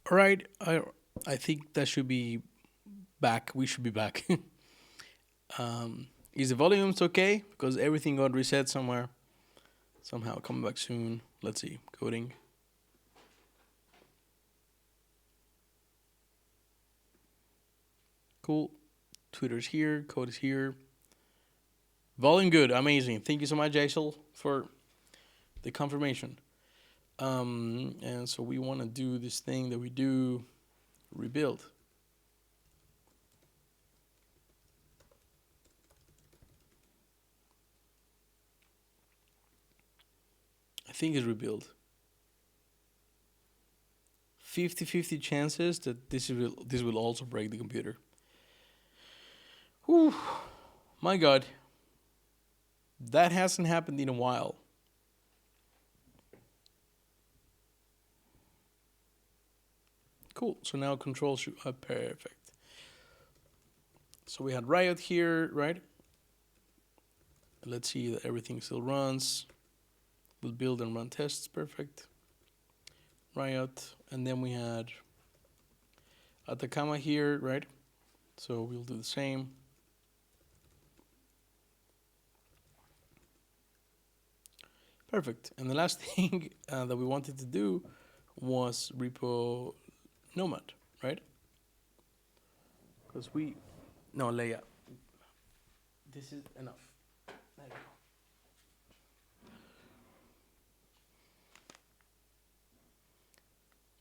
All right, I think that should be back. We should be back. Is the volumes okay? Because everything got reset somewhere. Somehow coming back soon. Let's see. Coding. Cool. Twitter's here. Code is here. Volume good. Amazing. Thank you so much, Jaisal, for the confirmation. And so we want to do this thing that we do, rebuild. I think it's rebuild. 50-50 chances that this will also break the computer. Whew. My God. That hasn't happened in a while. Cool. So now control should perfect. So we had Riot here, right? Let's see that everything still runs. We'll build and run tests. Perfect. Riot, and then we had Atacama here, right? So we'll do the same. Perfect. And the last thing that we wanted to do was repo Nomad, right? Because no, Leia. This is enough. There you go.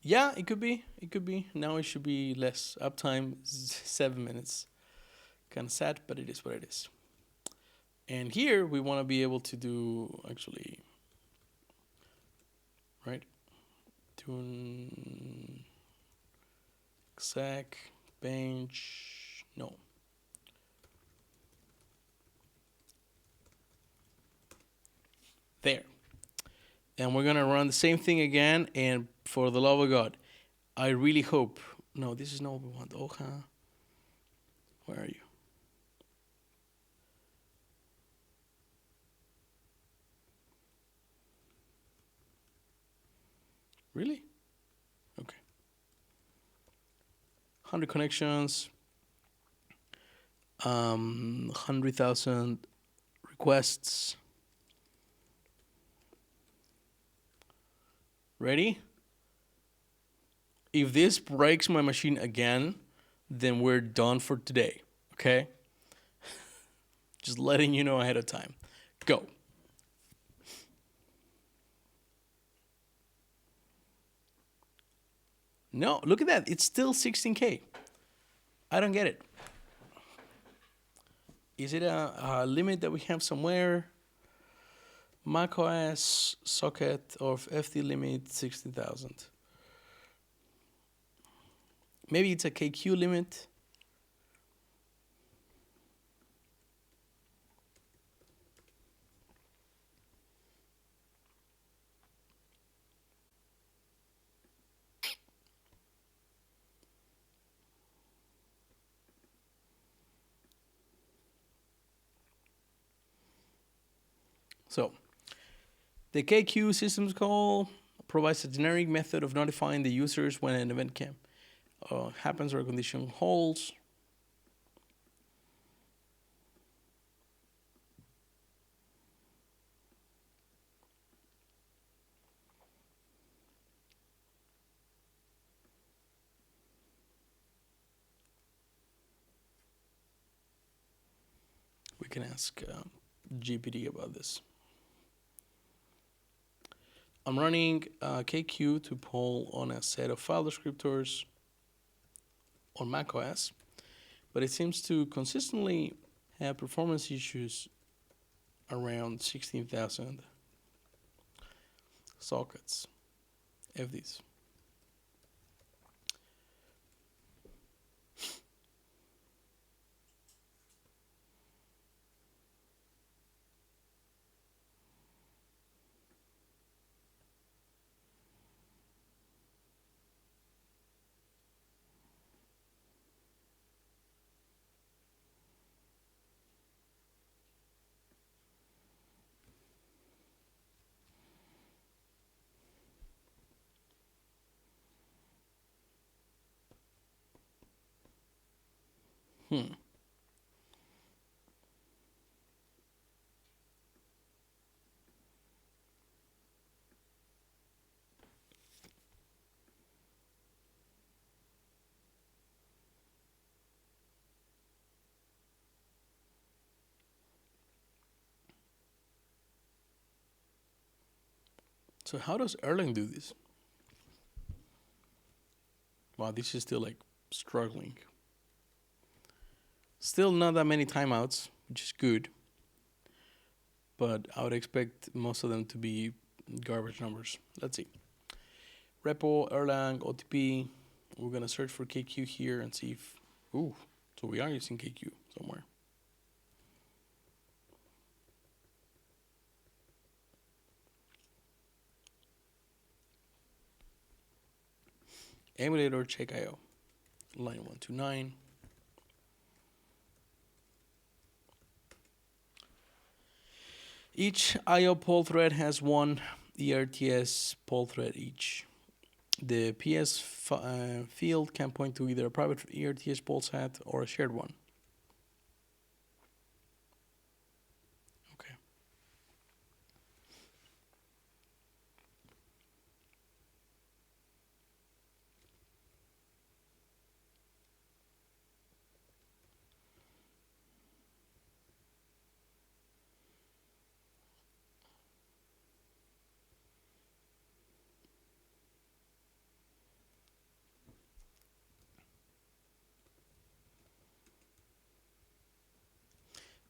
Yeah, it could be. It could be. Now it should be less. Uptime 7 minutes. Kind of sad, but it is what it is. And here we want to be able to do actually, right? Tune exec bench. No. There. And we're gonna run the same thing again. And for the love of God, I really hope. No, this is not what we want. Oja, where are you? Really? Okay. 100 connections. 100,000 requests. Ready? If this breaks my machine again, then we're done for today. Okay? Just letting you know ahead of time. Go. No, look at that. It's still 16K. I don't get it. Is it a limit that we have somewhere? macOS socket of FT limit 60,000. Maybe it's a KQ limit. So the KQ systems call provides a generic method of notifying the users when an event happens or a condition holds. We can ask GPT about this. I'm running KQ to poll on a set of file descriptors on macOS, but it seems to consistently have performance issues around 16,000 sockets, FDs. Hmm. So how does Erlang do this? Wow, this is still like struggling. Still not that many timeouts, which is good. But I would expect most of them to be garbage numbers. Let's see. Repo, Erlang, OTP. We're gonna search for KQ here and see if. Ooh, so we are using KQ somewhere. Emulator check IO. Line 129. Each IO poll thread has one ERTS poll thread each. The PS field can point to either a private ERTS poll set or a shared one. Okay.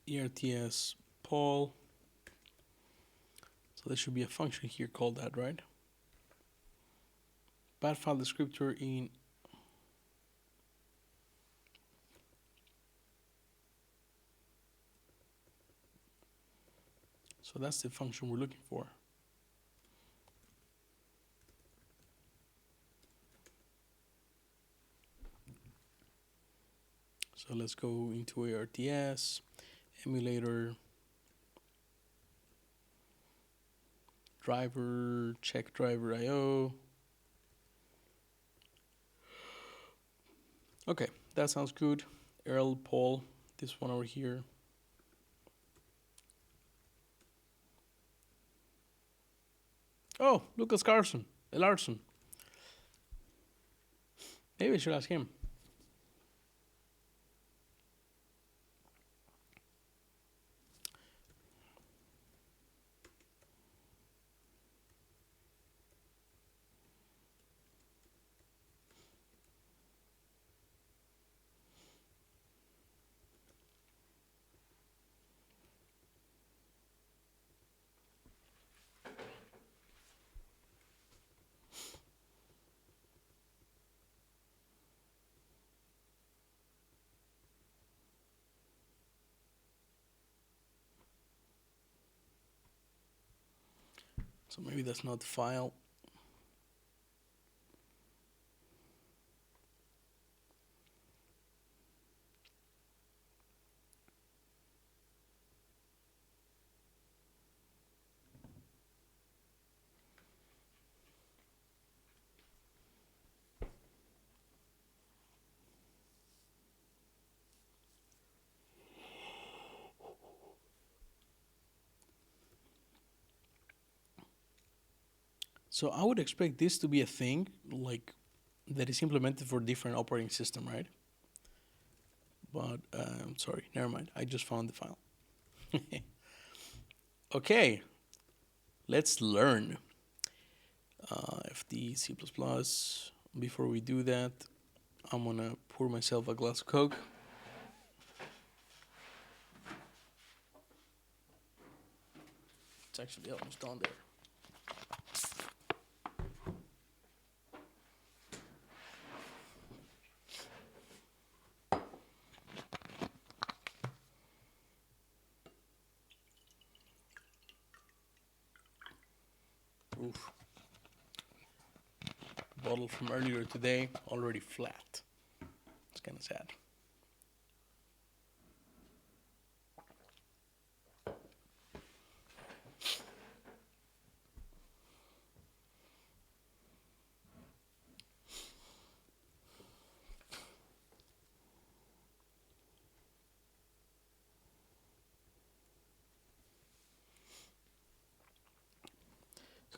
ERTS poll. So there should be a function here called that, right? Bad file descriptor in. So that's the function we're looking for. So let's go into ARTS, emulator, driver, check driver IO. Okay, that sounds good. Earl Paul, this one over here. Oh, Lucas Larson. Maybe I should ask him. So maybe that's not the file. So I would expect this to be a thing like that is implemented for different operating system, right? But sorry, never mind. I just found the file. Okay, let's learn FD C++. Before we do that, I'm gonna pour myself a glass of Coke. It's actually almost done there. Oof. Bottle from earlier today, already flat. It's kind of sad.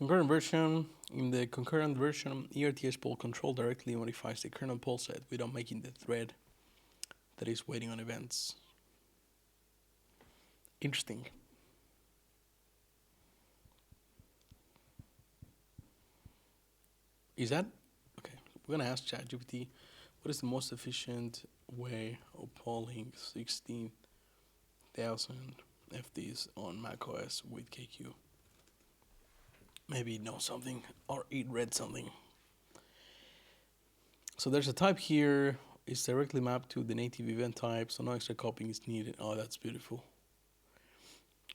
Concurrent version. In the concurrent version, ERTS poll control directly modifies the kernel poll set without making the thread that is waiting on events. Interesting. Is that okay? We're gonna ask ChatGPT, what is the most efficient way of polling 16,000 FDs on macOS with KQ? Maybe it knows something or it read something. So there's a type here. It's directly mapped to the native event type, so no extra copying is needed. Oh, that's beautiful.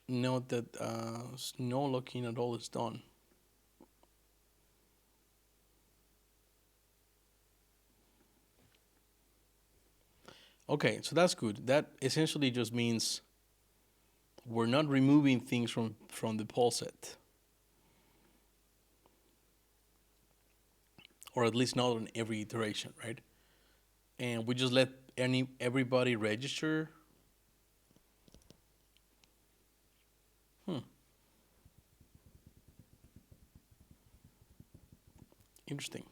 Note that no locking at all is done. Okay, so that's good. That essentially just means we're not removing things from the poll set. Or at least not on every iteration, right? And we just let everybody register. Interesting.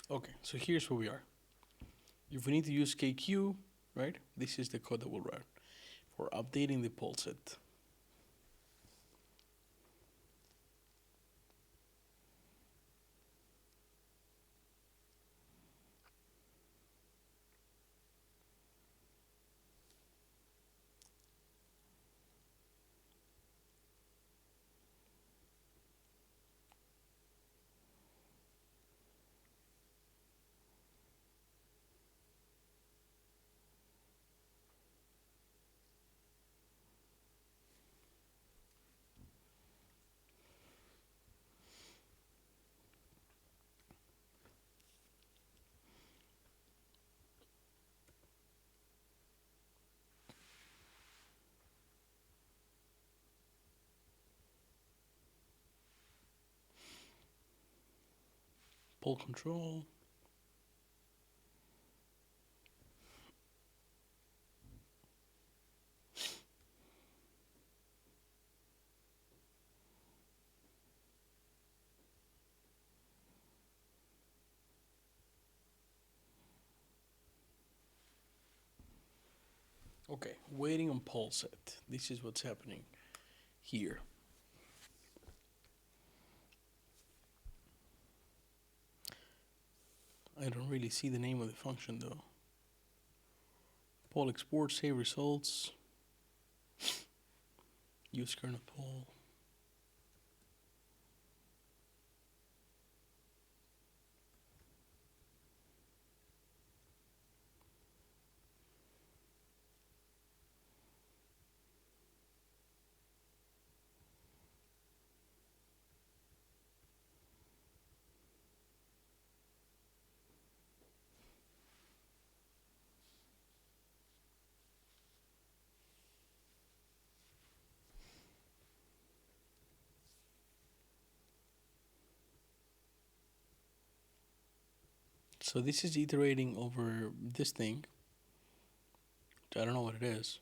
Okay, so here's where we are. If we need to use KQ, right, this is the code that we'll run for updating the poll set. Poll control. Okay, waiting on poll set. This is what's happening here. I don't really see the name of the function though. Poll export, save results. Use kernel poll. So this is iterating over this thing. I don't know what it is.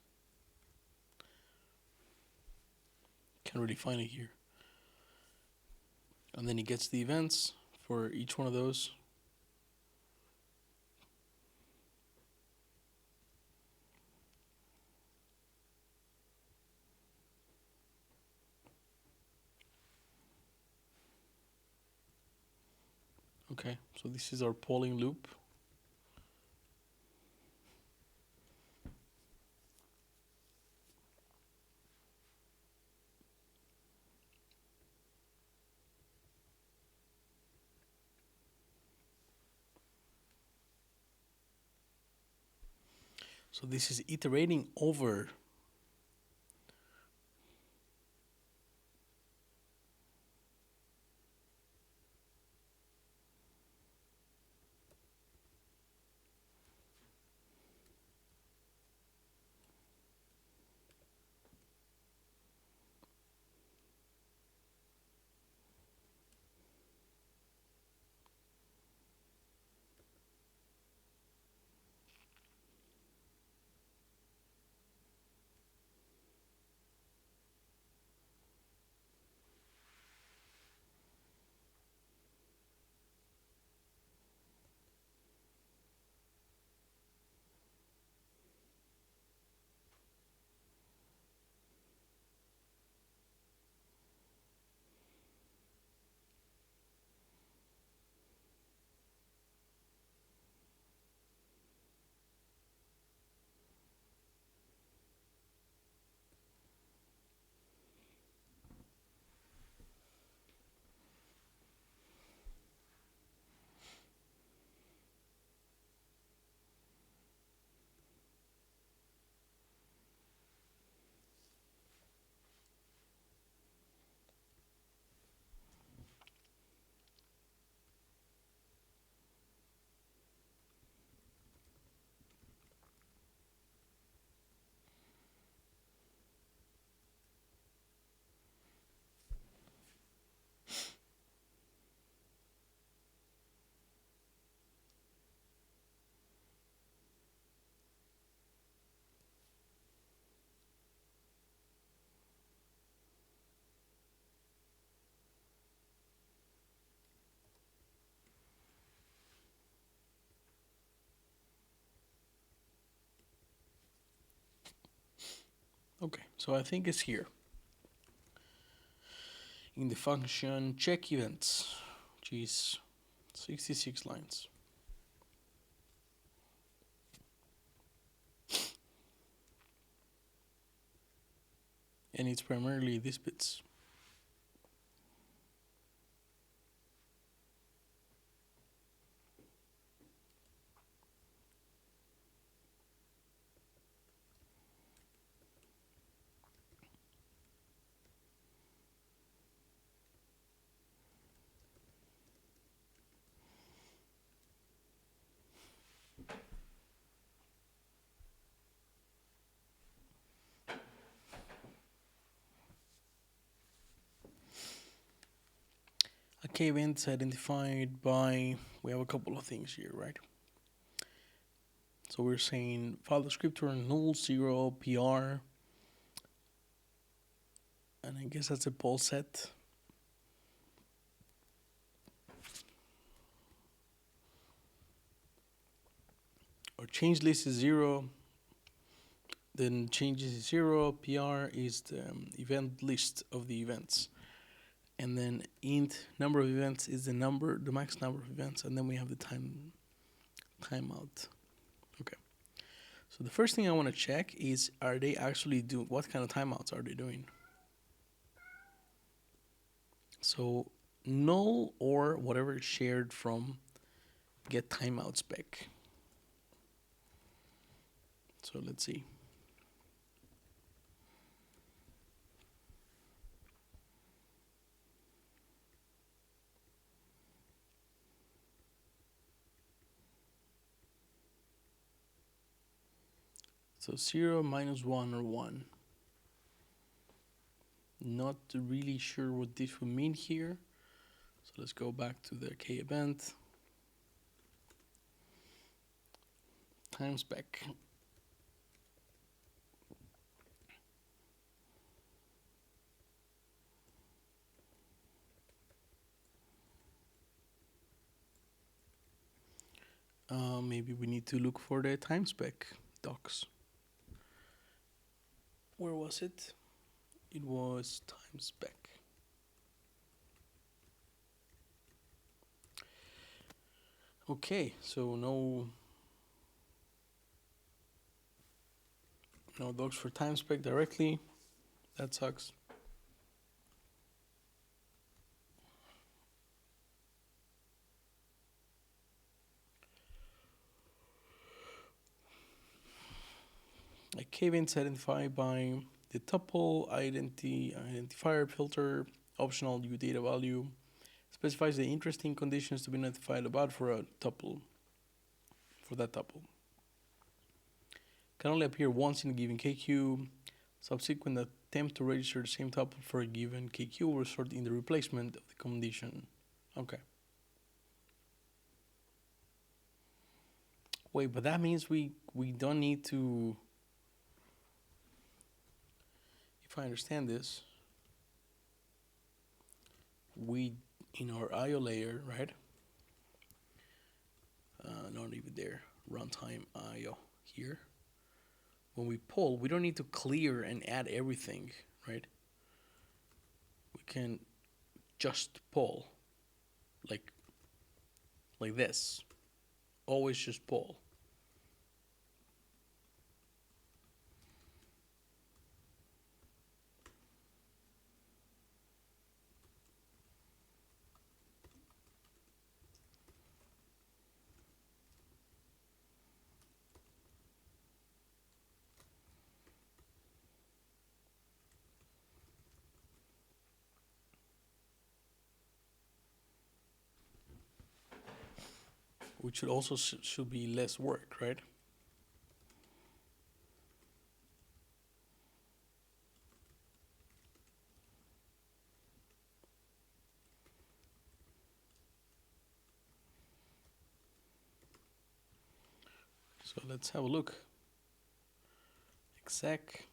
Can't really find it here. And then it gets the events for each one of those. Okay, so this is our polling loop. So this is iterating over Okay, so I think it's here in the function check events, which is 66 lines. And it's primarily these bits. Okay, events identified by, we have a couple of things here, right? So we're saying file descriptor null 0 PR, and I guess that's a poll set. Our change list is 0, then changes is 0, PR is the event list of the events. And then int number of events is the max number of events, and then we have the timeout. Okay. So the first thing I want to check is, are they actually doing, what kind of timeouts are they doing? So null or whatever is shared from get timeout spec. So let's see. So 0, -1, or 1. Not really sure what this would mean here. So let's go back to the K event. time spec. Maybe we need to look for the time spec docs. Where was it? It was time spec. Okay, so no docs for time spec directly. That sucks. A k-event identified by the tuple identifier filter optional new data value specifies the interesting conditions to be notified about for a tuple. For that tuple, can only appear once in a given KQ. Subsequent attempt to register the same tuple for a given KQ will result in the replacement of the condition. Okay. Wait, but that means we don't need to. If I understand this, we in our IO layer, right? Not even there. Runtime IO here. When we pull, we don't need to clear and add everything, right? We can just pull, like this. Always just pull. Which should also should be less work, right? So let's have a look. Exec.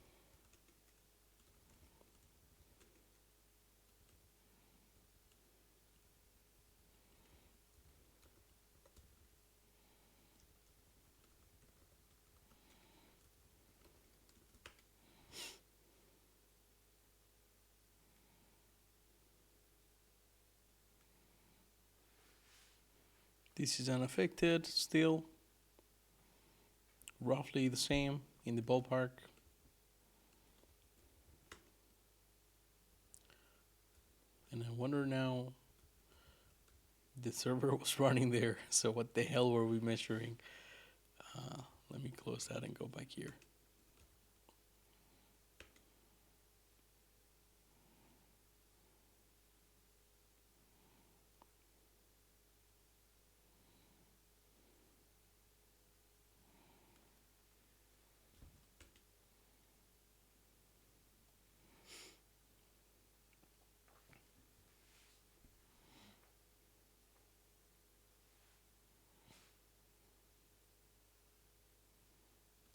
This is unaffected still. Roughly the same in the ballpark. And I wonder now, the server was running there, so what the hell were we measuring? Let me close that and go back here.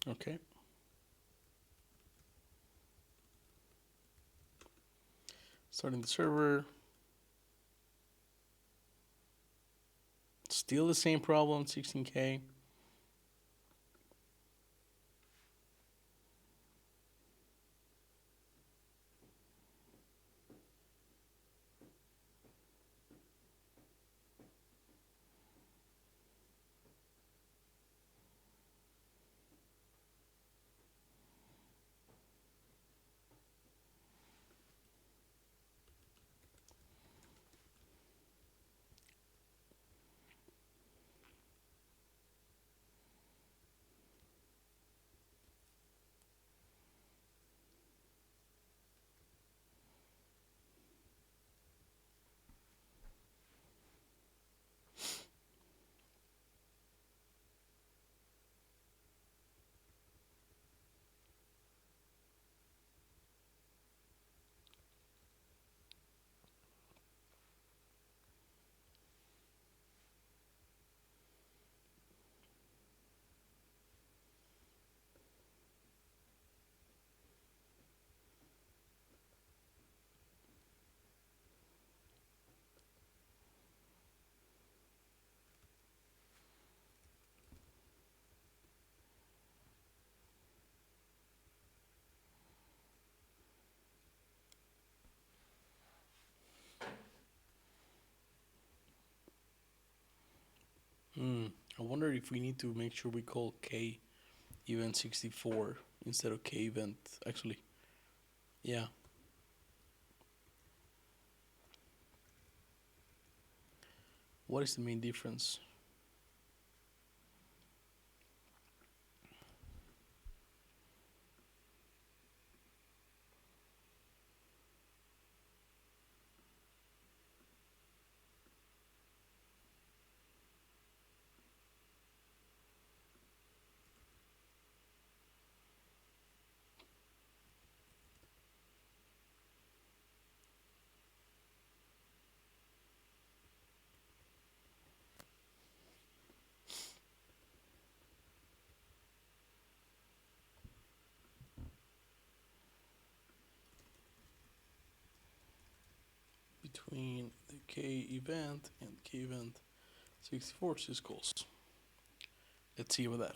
Okay. Starting the server. Still the same problem, 16K. Hmm. I wonder if we need to make sure we call K event 64 instead of K event. Actually, yeah. What is the main difference? Between the K event and K event 64 syscalls. Let's see about that.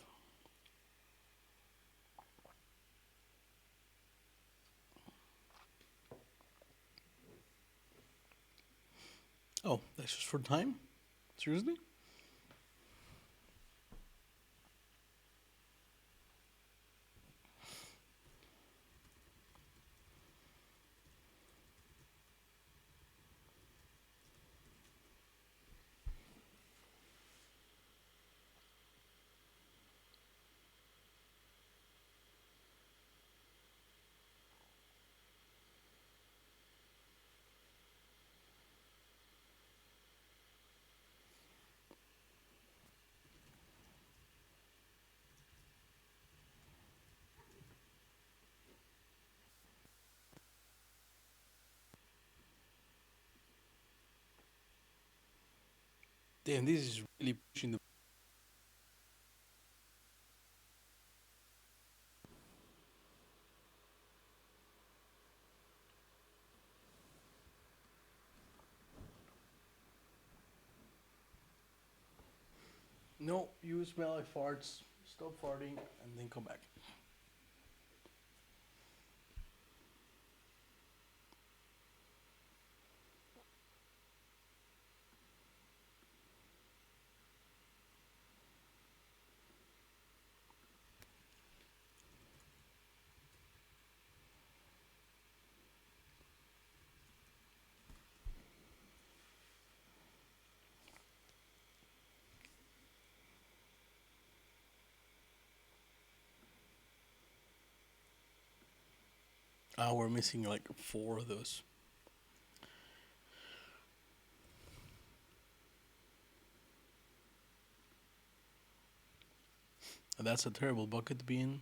Oh, that's just for time? Seriously? Damn, this is really pushing the. No, you smell like farts. Stop farting and then come back. Ah, we're missing like 4 of those. And that's a terrible bucket to be in.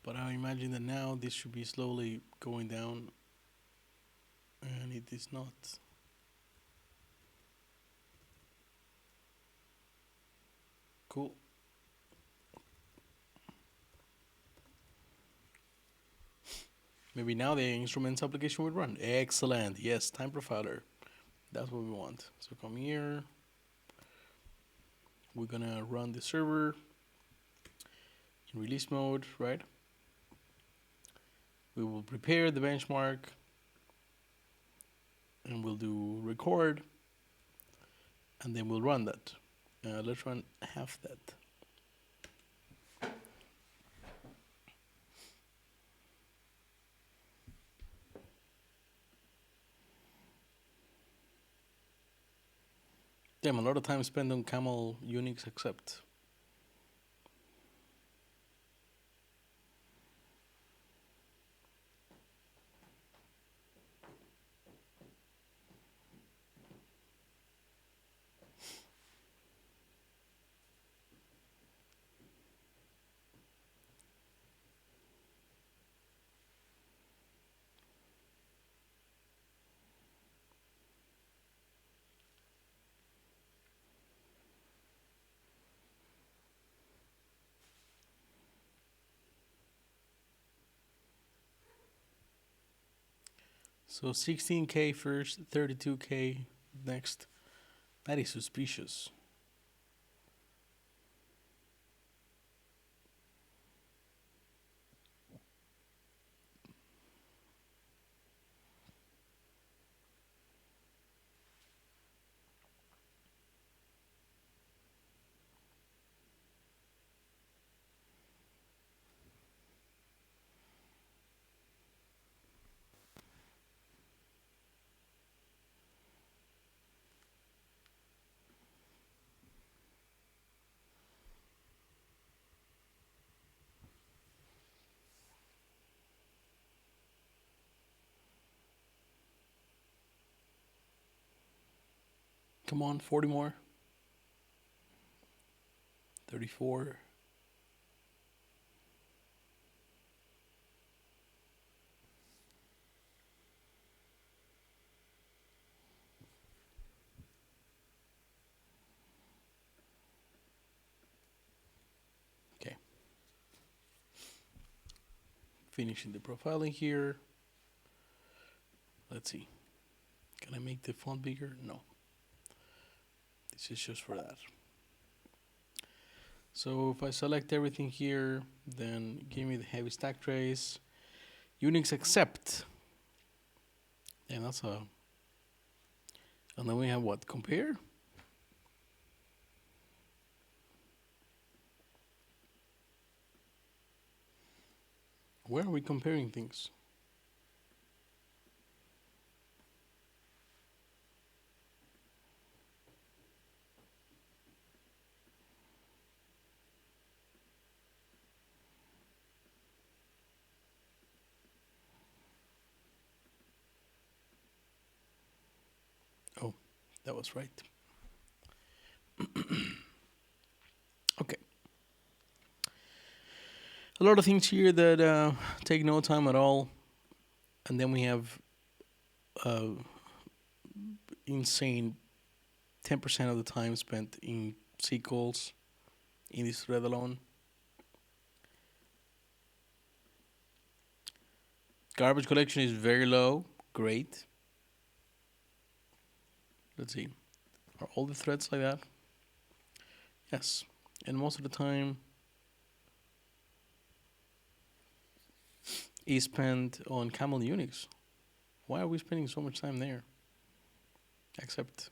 But I imagine that now this should be slowly going down, and it is not. Cool. Maybe now the instruments application would run. Excellent. Yes, time profiler. That's what we want. So come here. We're gonna run the server in release mode, right? We will prepare the benchmark and we'll do record and then we'll run that. Let's run half that. Damn, a lot of time spent on camel Unix accept. So 16K first, 32K next. That is suspicious. Come on, 40 more. 34. Okay. Finishing the profiling here. Let's see. Can I make the font bigger? No. This is just for that. So if I select everything here, then give me the heavy stack trace. Unix accept. And that's a. And then we have what? Compare? Where are we comparing things? Oh, that was right. Okay. A lot of things here that take no time at all. And then we have insane 10% of the time spent in SQLs in this thread alone. Garbage collection is very low. Great. Let's see. Are all the threads like that? Yes. And most of the time is spent on Camel Unix. Why are we spending so much time there? Except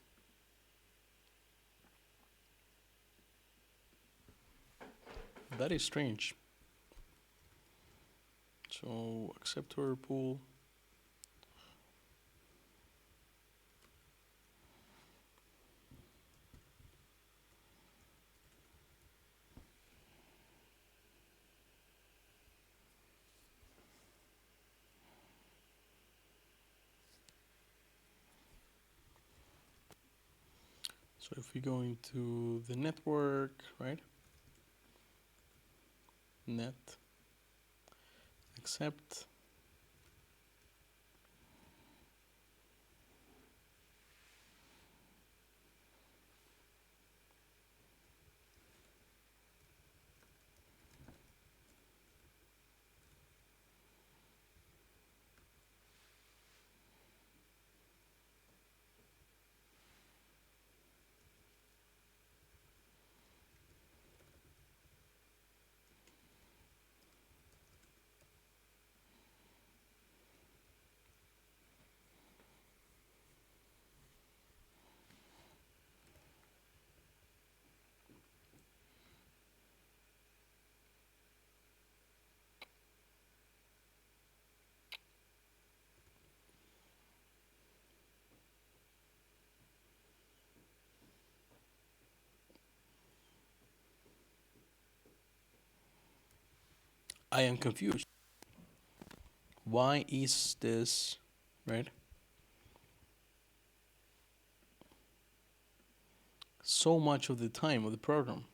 that is strange. So acceptor pool. So if we go into the network, right? Net accept. I am confused. Why is this, right? So much of the time of the program.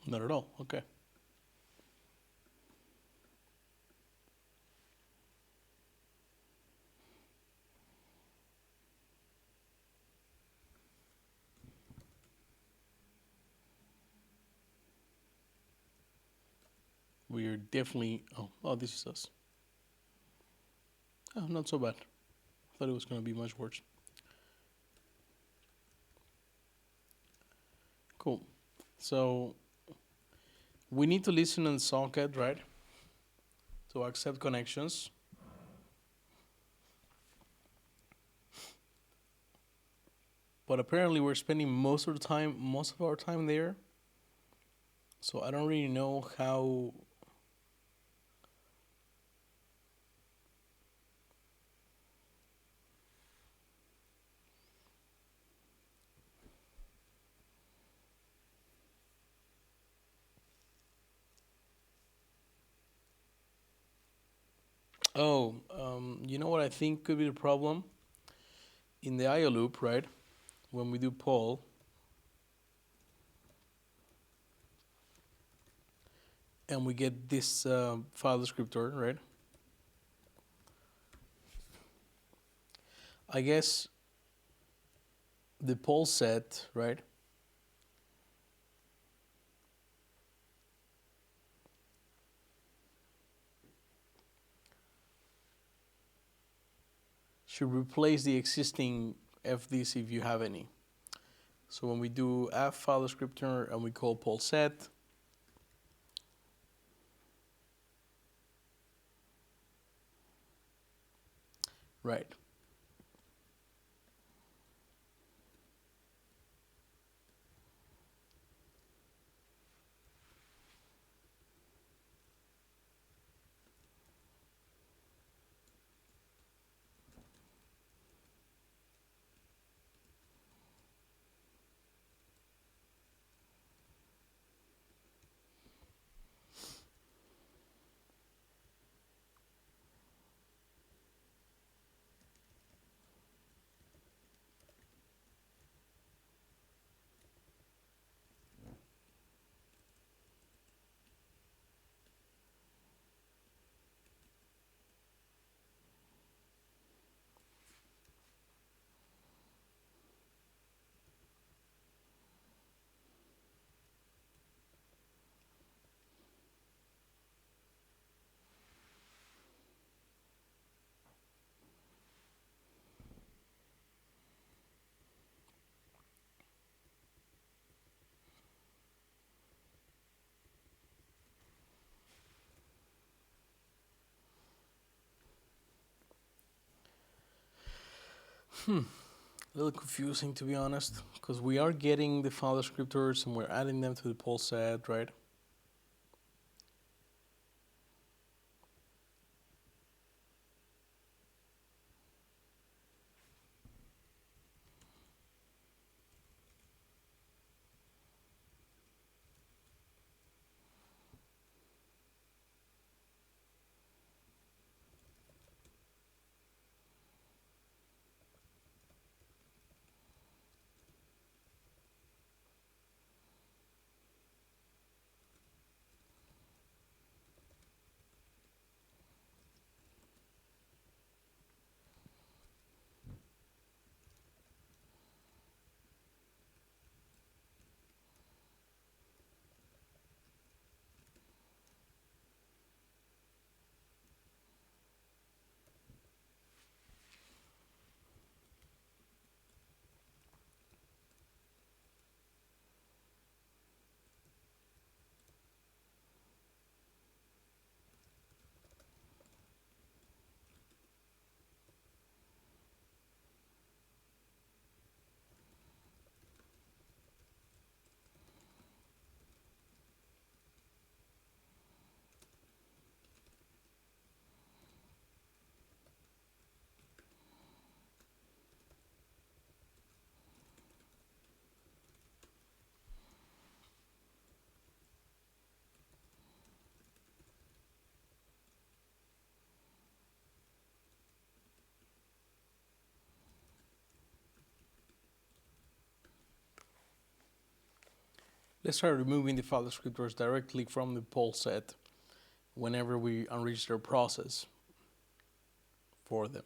Not at all. Okay. We're definitely. Oh, this is us. Oh, not so bad. I thought it was going to be much worse. Cool. So we need to listen in the socket, right? To accept connections. But apparently we're spending most of our time there. So I don't really know how. Oh, you know what I think could be the problem? In the IO loop, right? When we do poll, and we get this file descriptor, right? I guess the poll set, right? Should replace the existing FDs if you have any. So when we do app file descriptor and we call poll set, right? A little confusing to be honest, because we are getting the file descriptors and we're adding them to the poll set, right? Let's try removing the file descriptors directly from the poll set whenever we unregister a process for them.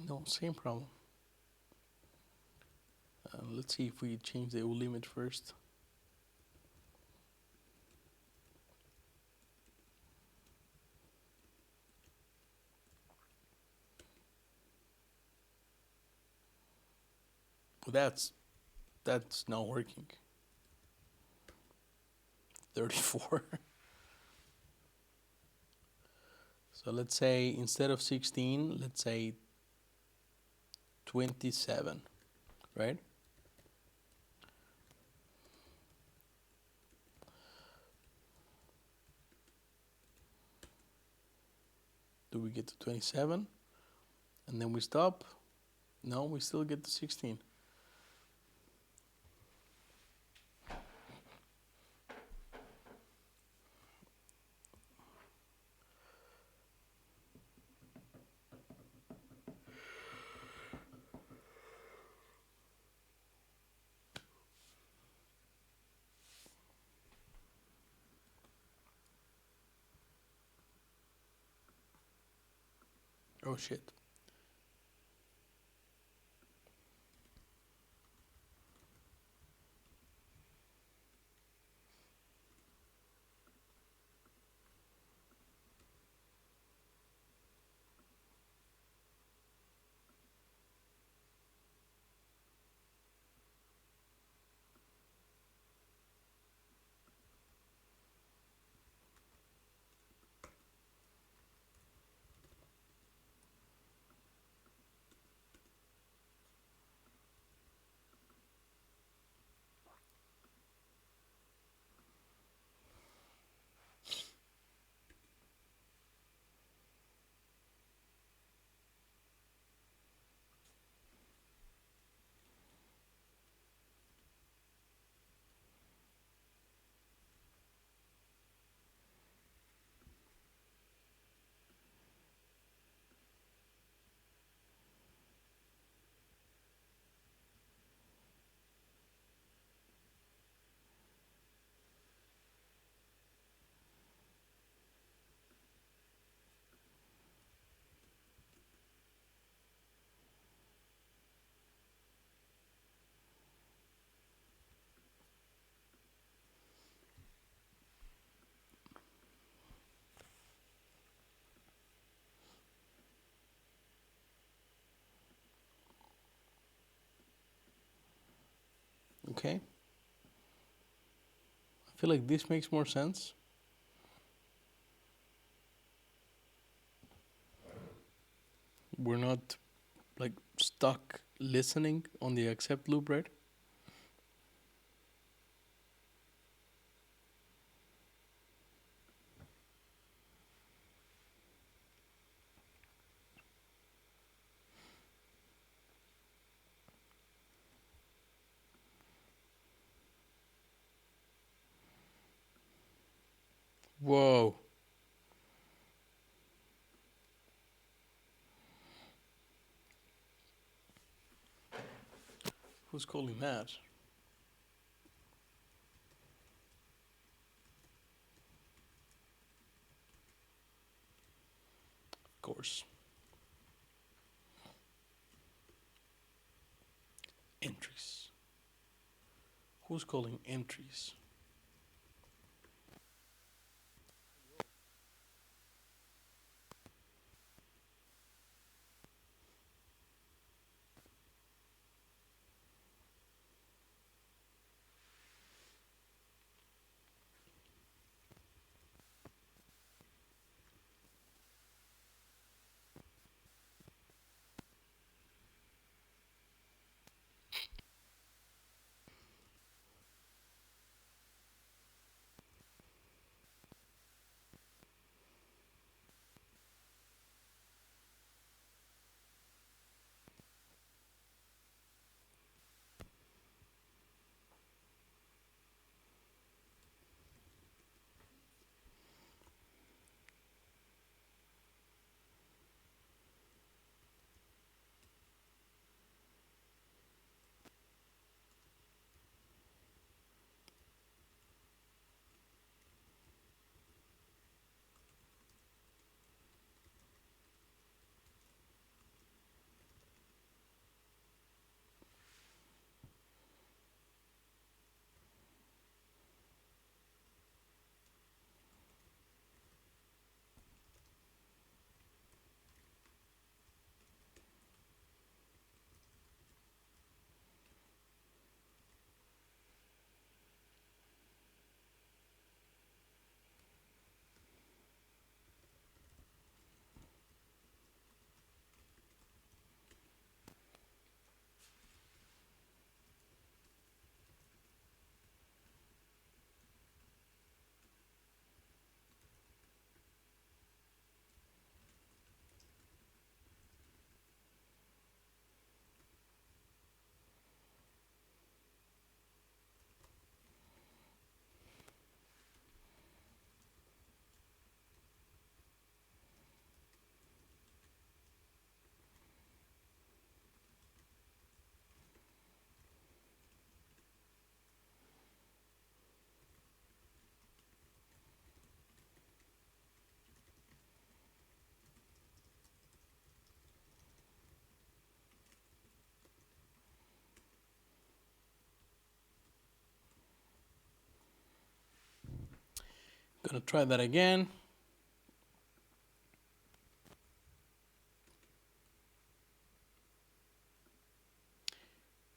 No, same problem. Let's see if we change the limit first. Well, that's not working. 34. So let's say instead of 16, let's say 27, right? Do we get to 27? And then we stop? No, we still get to 16. Oh shit. Okay. I feel like this makes more sense. We're not like stuck listening on the accept loop, right? Whoa. Who's calling that? Of course. Entries. Who's calling entries? Gonna try that again.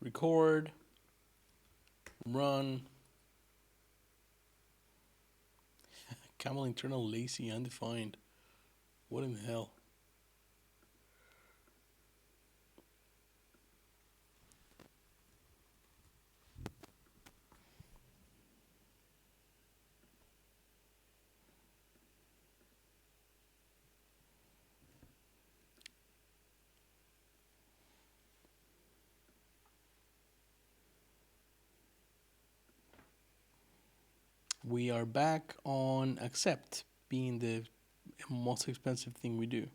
Record, run. Camel internal lazy undefined. What in the hell? We are back on accept being the most expensive thing we do.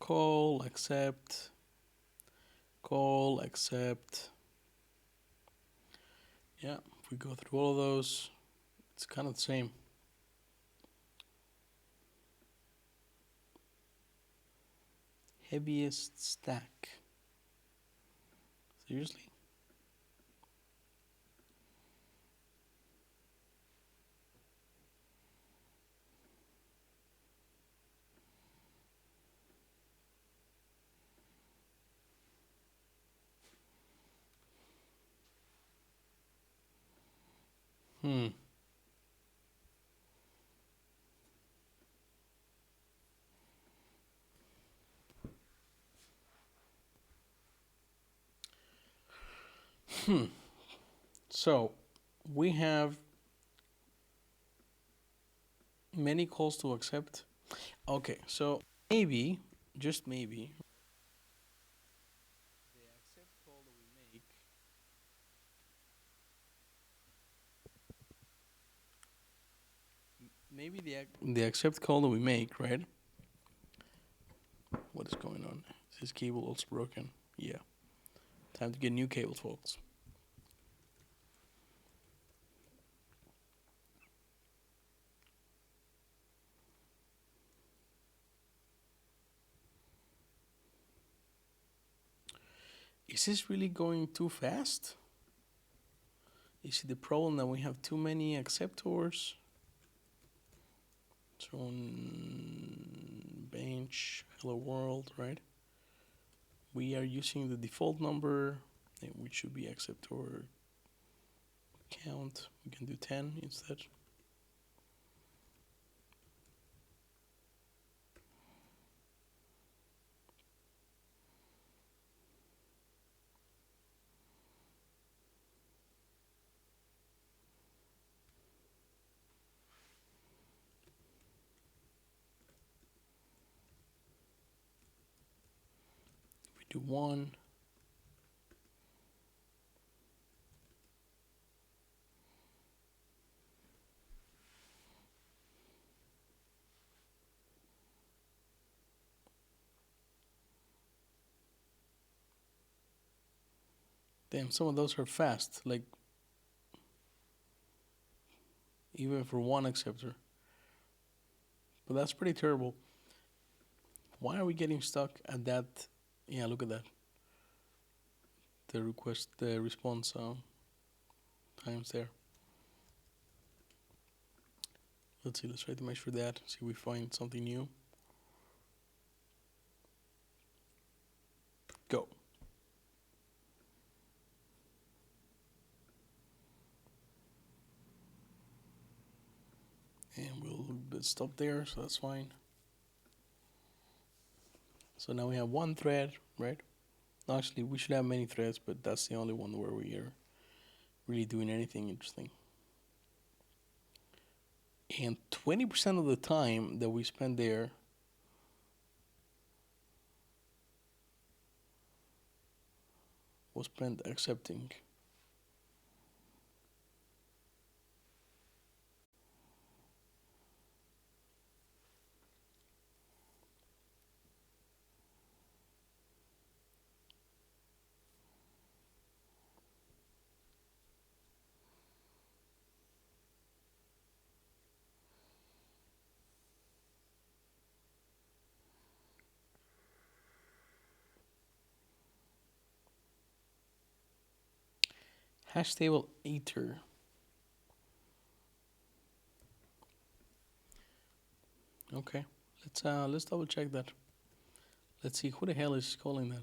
Call, accept, call, accept. Yeah, if we go through all of those, it's kind of the same. Heaviest stack. Seriously? Hmm. So we have many calls to accept. Okay, so maybe, just maybe, the accept call that we make, maybe the accept call that we make, right? What is going on? Is this cable also broken? Yeah. Time to get new cables, folks. Is this really going too fast? Is it the problem that we have too many acceptors? So on bench, hello world, right? We are using the default number, which should be acceptor count. We can do 10 instead. We do 1. Damn, some of those are fast, like even for one acceptor. But that's pretty terrible. Why are we getting stuck at that? Yeah, look at that. The response times there. Let's see, let's try to measure that, see if we find something new. Go. And we'll stop there, so that's fine. So now we have one thread, right? Actually, we should have many threads, but that's the only one where we are really doing anything interesting. And 20% of the time that we spend there was spent accepting. Hash table ether. Okay, let's double check that. Let's see who the hell is calling that.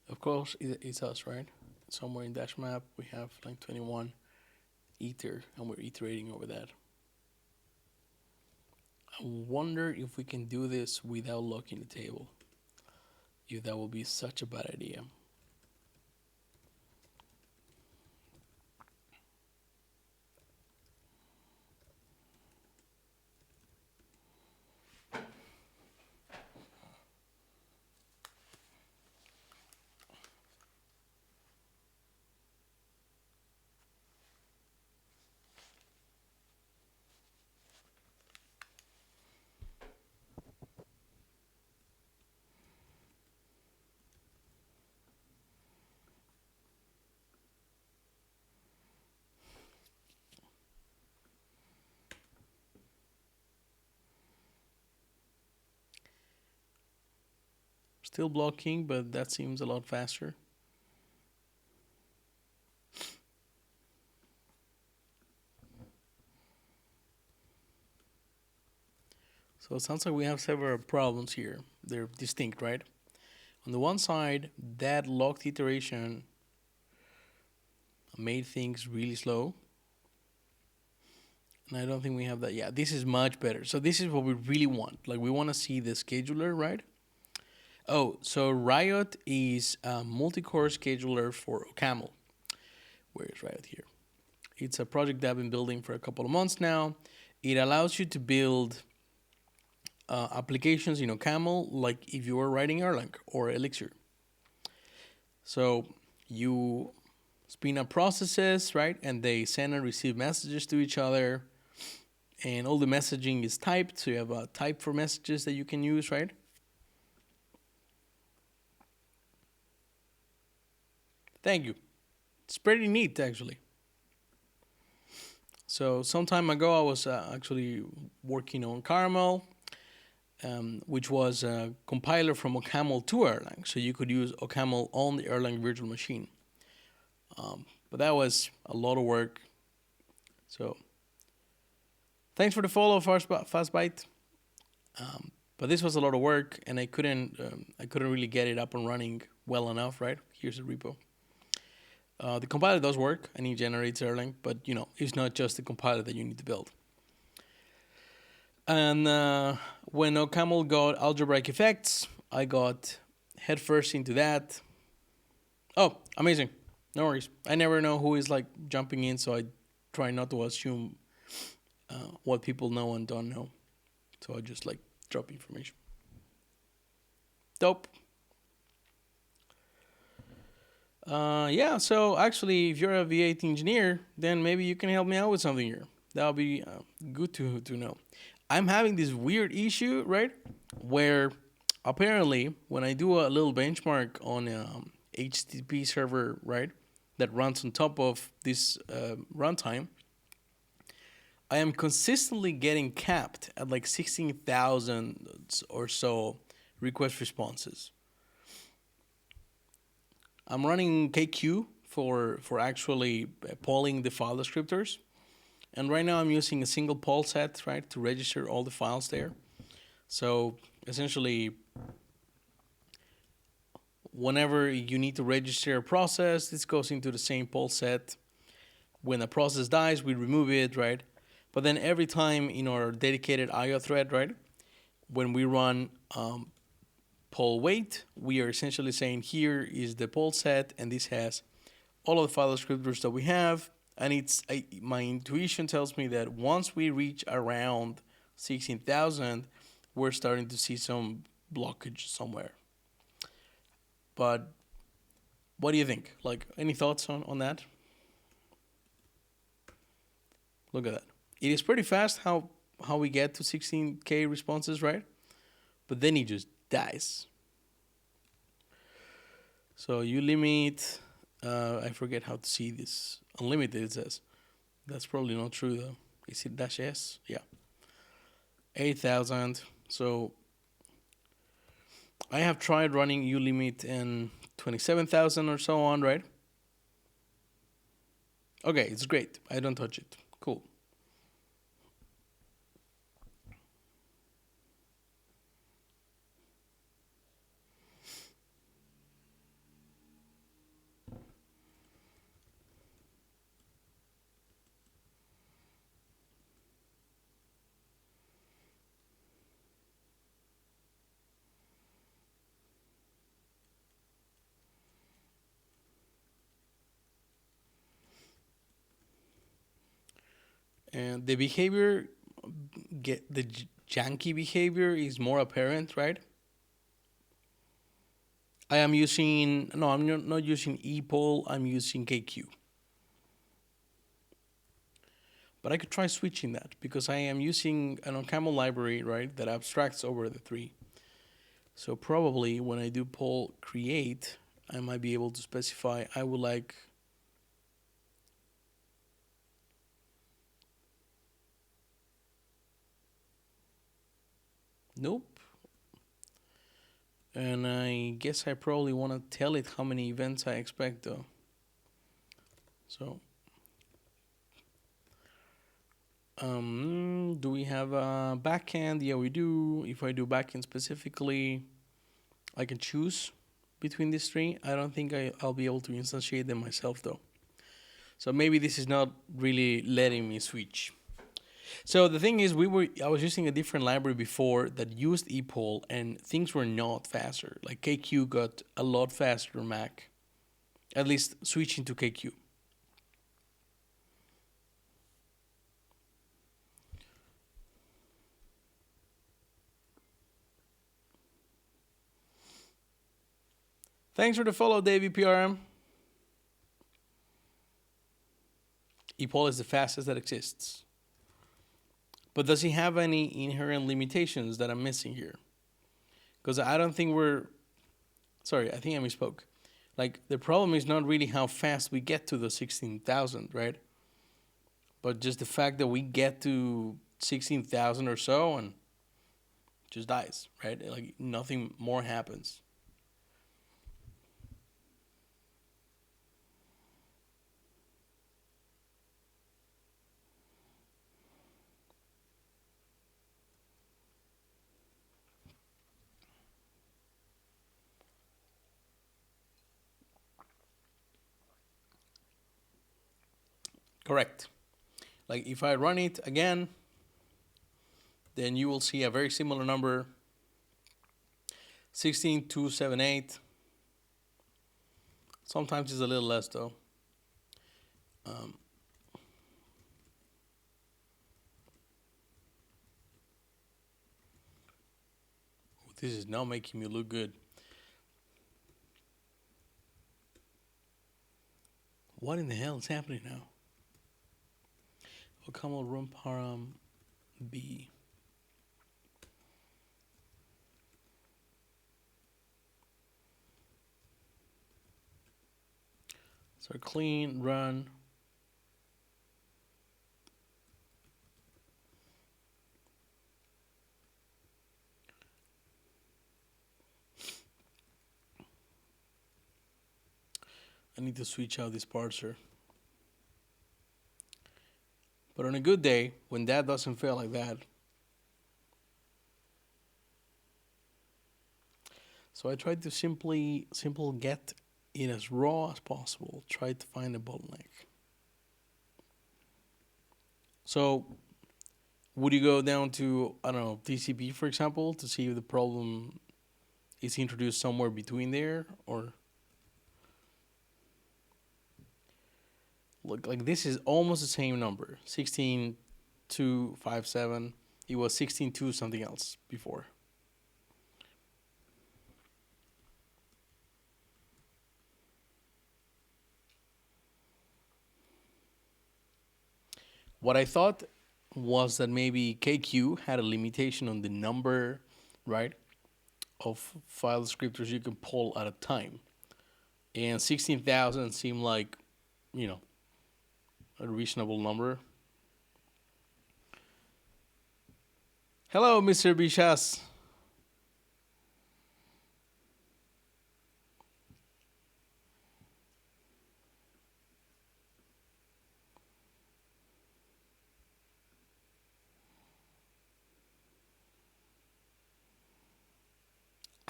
Of course, it's us, right? Somewhere in dash map we have line 21 ether, and we're iterating over that. I wonder if we can do this without locking the table. If that will be such a bad idea. Still blocking, but that seems a lot faster. So it sounds like we have several problems here. They're distinct, right? On the one side, that locked iteration made things really slow. And I don't think we have that. Yeah, this is much better. So this is what we really want. Like, we want to see the scheduler, right? Oh, so Riot is a multi-core scheduler for OCaml. Where is Riot here? It's a project that I've been building for a couple of months now. It allows you to build applications in OCaml like if you were writing Erlang or Elixir. So you spin up processes, right? And they send and receive messages to each other. And all the messaging is typed. So you have a type for messages that you can use, right? Thank you. It's pretty neat, actually. So some time ago, I was actually working on Caramel, which was a compiler from OCaml to Erlang. So you could use OCaml on the Erlang virtual machine. But that was a lot of work. So thanks for the follow, Fastbite. But this was a lot of work, and I couldn't really get it up and running well enough, right? Here's the repo. The compiler does work, and it generates Erlang, but it's not just the compiler that you need to build. And when OCaml got algebraic effects, I got headfirst into that. Oh, amazing. No worries. I never know who is like jumping in, so I try not to assume what people know and don't know. So I just like drop information. Dope. Yeah, so actually, if you're a V8 engineer, then maybe you can help me out with something here. That'll be good to know. I'm having this weird issue, right? Where apparently, when I do a little benchmark on HTTP server, right, that runs on top of this runtime, I am consistently getting capped at like 16,000 or so request responses. I'm running KQ for actually polling the file descriptors. And right now I'm using a single poll set, right, to register all the files there. So essentially, whenever you need to register a process, this goes into the same poll set. When a process dies, we remove it, right? But then every time in our dedicated IO thread, right, when we run poll wait, we are essentially saying here is the poll set, and this has all of the file descriptors that we have. And my intuition tells me that once we reach around 16,000, we're starting to see some blockage somewhere. But what do you think? Like, any thoughts on that? Look at that. It is pretty fast how we get to 16K responses, right? But then it just dies. So you limit, I forget how to see this. Unlimited, it says. That's probably not true, though. Is it -S? Yeah. 8,000. So I have tried running ulimit and 27,000 or so on, right? Okay, it's great. I don't touch it. Cool. And the behavior, get the janky behavior is more apparent, right? I am using, no, I'm not using epoll, I'm using KQ. But I could try switching that because I am using an OCaml library, right, that abstracts over the three. So probably when I do poll create, I might be able to specify I would like nope. And I guess I probably want to tell it how many events I expect though. So do we have a backend? Yeah, we do. If I do backend specifically, I can choose between these three. I don't think I'll be able to instantiate them myself though. So maybe this is not really letting me switch. So the thing is, I was using a different library before that used epoll, and things were not faster. Like KQ got a lot faster on Mac, at least switching to KQ. Thanks for the follow, Davey PRM. epoll is the fastest that exists. But does he have any inherent limitations that I'm missing here? Because I don't think we're. Sorry, I think I misspoke. Like, the problem is not really how fast we get to the 16,000, right? But just the fact that we get to 16,000 or so and just dies, right? Like, nothing more happens. Correct. Like, if I run it again, then you will see a very similar number, 16,278. Sometimes it's a little less, though. This is now making me look good. What in the hell is happening now? OCaml run param B. So clean, run. I need to switch out this parser. But on a good day, when that doesn't fail like that, so I tried to simple get it as raw as possible. Try to find a bottleneck. So would you go down to, I don't know, TCP, for example, to see if the problem is introduced somewhere between there? Or look, like this is almost the same number, 16,257. It was 16,2 something else before. What I thought was that maybe KQ had a limitation on the number, right, of file descriptors you can pull at a time. And 16,000 seemed like, you know, a reasonable number. Hello, Mr. Bichas.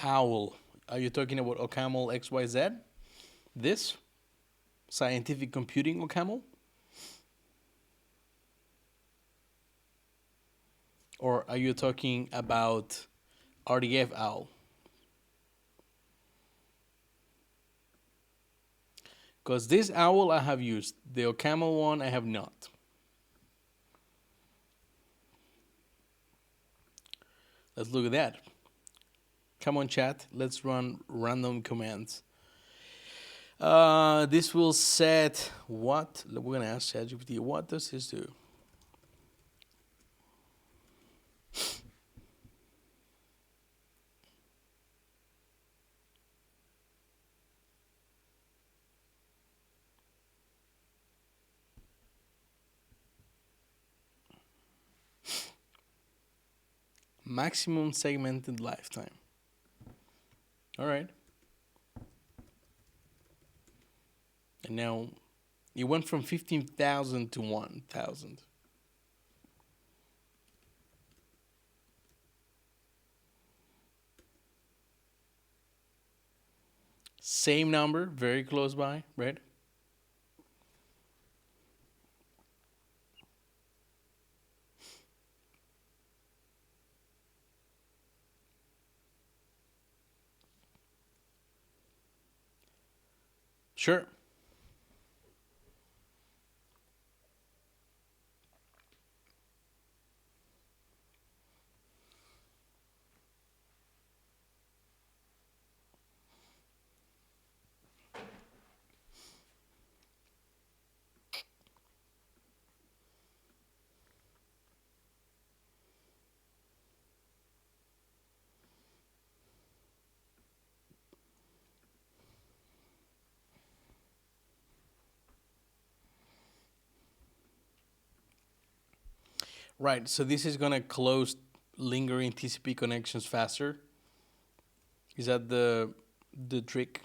Owl. Are you talking about OCaml XYZ? This? Scientific Computing OCaml? Or are you talking about RDF Owl? Because this owl I have used, the OCaml one I have not. Let's look at that. Come on, chat. Let's run random commands. This will set what? We're gonna ask ChatGPT. What does this do? Maximum segmented lifetime. All right. And now it went from 15,000 to 1,000. Same number, very close by, right? Sure. Right. So this is gonna close lingering TCP connections faster. Is that the trick?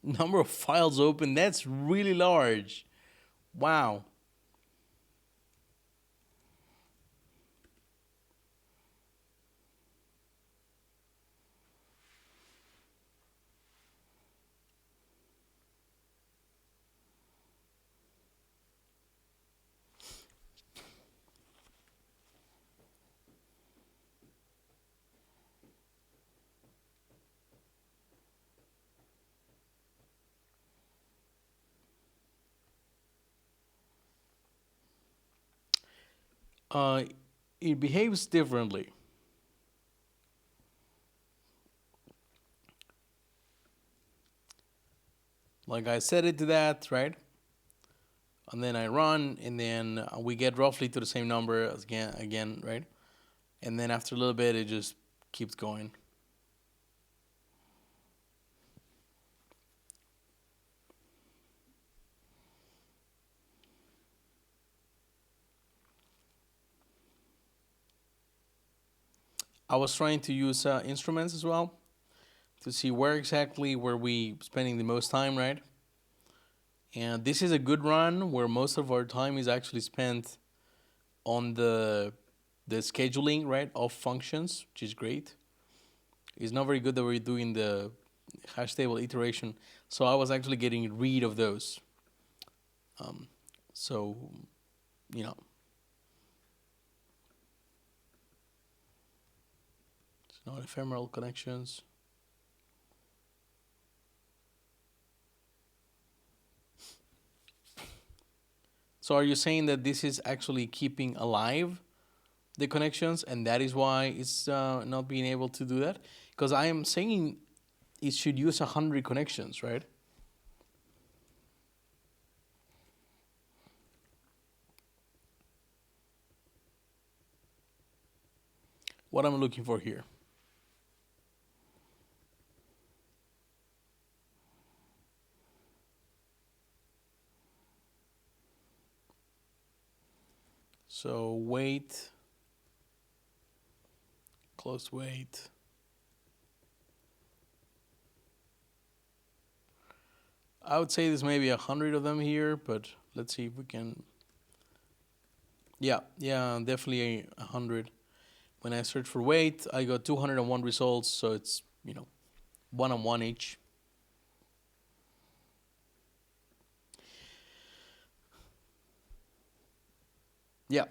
Number of files open, that's really large. Wow. Uh, it behaves differently. Like I set it to that, right? And then I run, and then we get roughly to the same number again, right? And then after a little bit, it just keeps going. I was trying to use instruments as well to see where exactly were we spending the most time, right? And this is a good run where most of our time is actually spent on the scheduling, right, of functions, which is great. It's not very good that we're doing the hash table iteration, so I was actually getting rid of those. Um, so, you know, it's not ephemeral connections. So are you saying that this is actually keeping alive the connections, and that is why it's not being able to do that? Because I am saying it should use 100 connections, right? What I'm looking for here. So wait, close wait. I would say there's maybe 100 of them here, but let's see if we can Yeah, definitely 100. When I search for weight, I got 201 results, so it's, one on one each. Yeah.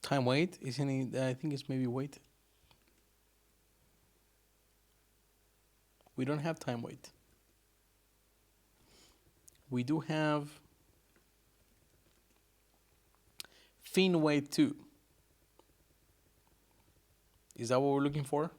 Time weight, isn't it? I think it's maybe weight. We don't have time weight. We do have fin weight too. Is that what we're looking for?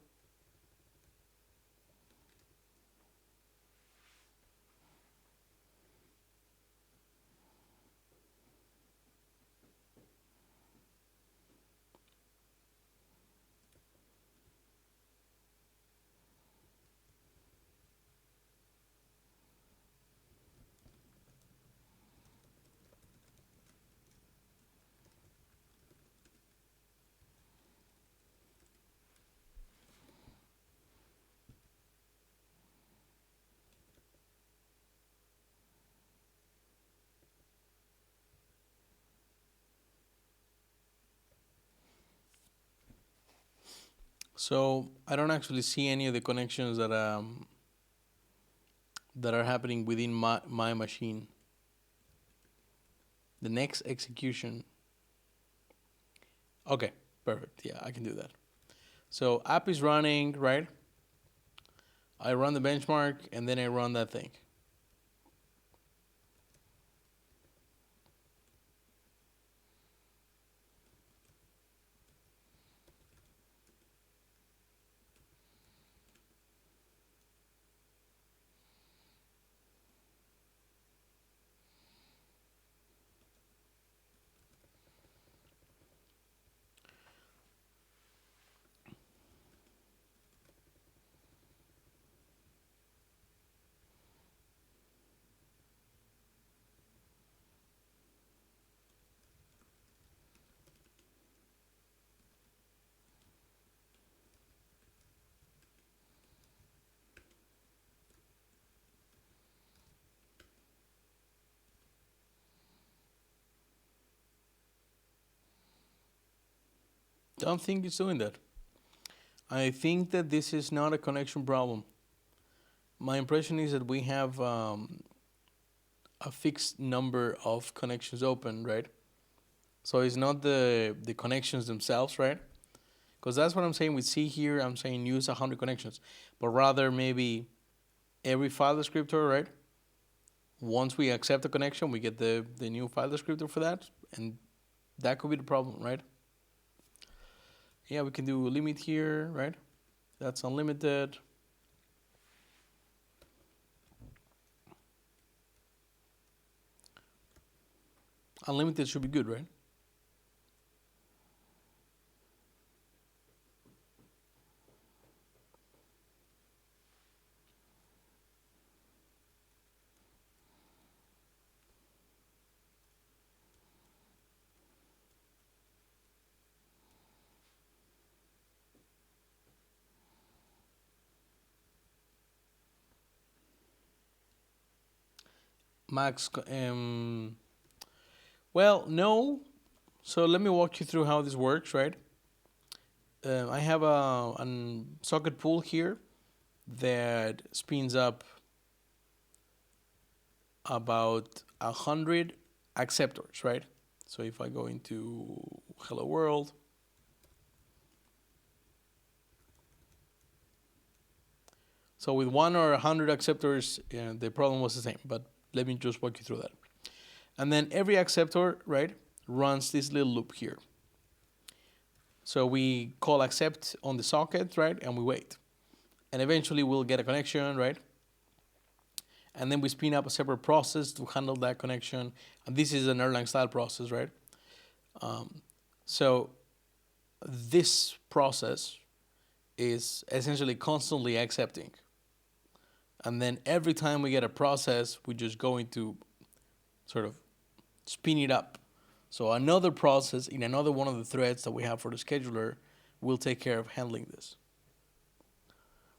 So I don't actually see any of the connections that are happening within my machine. The next execution. Okay, perfect. Yeah, I can do that. So app is running, right? I run the benchmark and then I run that thing. Don't think it's doing that. I think that this is not a connection problem. My impression is that we have a fixed number of connections open, right? So it's not the connections themselves, right? Because that's what I'm saying with C here. I'm saying use 100 connections, but rather maybe every file descriptor, right? Once we accept a connection, we get the new file descriptor for that, and that could be the problem, right? Yeah, we can do a limit here, right? That's unlimited. Unlimited should be good, right? Max, well, no. So let me walk you through how this works, right? I have a socket pool here that spins up about 100 acceptors, right? So if I go into hello world, so with 1 or 100 acceptors, the problem was the same, but let me just walk you through that. And then every acceptor, right, runs this little loop here. So we call accept on the socket, right, and we wait. And eventually we'll get a connection, right? And then we spin up a separate process to handle that connection. And this is an Erlang style process, right? So this process is essentially constantly accepting. And then every time we get a process, we just go into sort of spin it up. So another process in another one of the threads that we have for the scheduler will take care of handling this.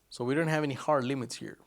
So we don't have any hard limits here.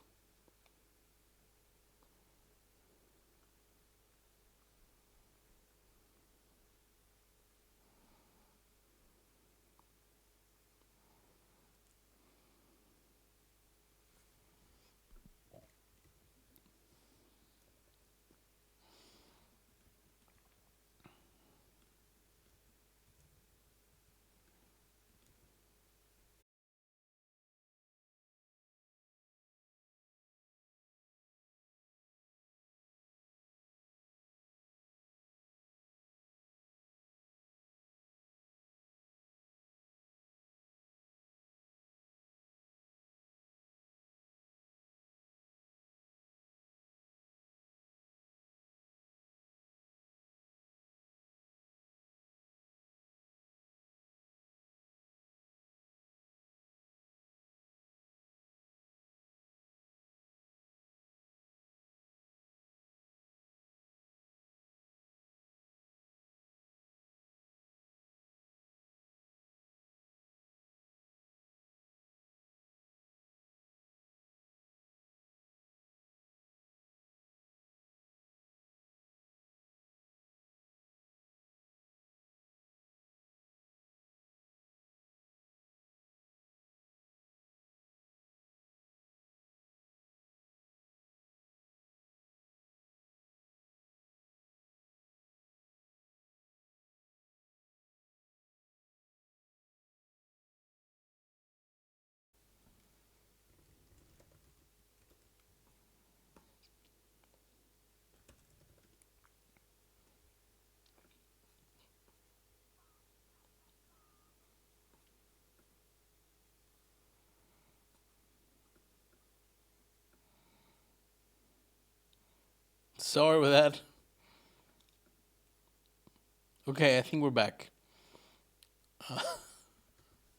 Sorry with that. Okay, I think we're back.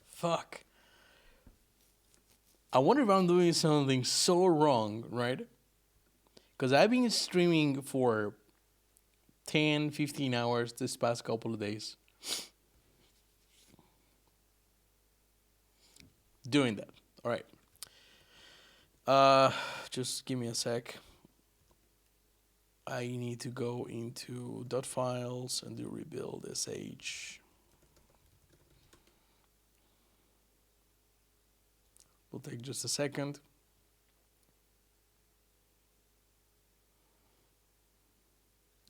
Fuck. I wonder if I'm doing something so wrong, right? Because I've been streaming for 10, 15 hours this past couple of days doing that. All right. Uh, just give me a sec. I need to go into .files and do rebuild sh. Will take just a second.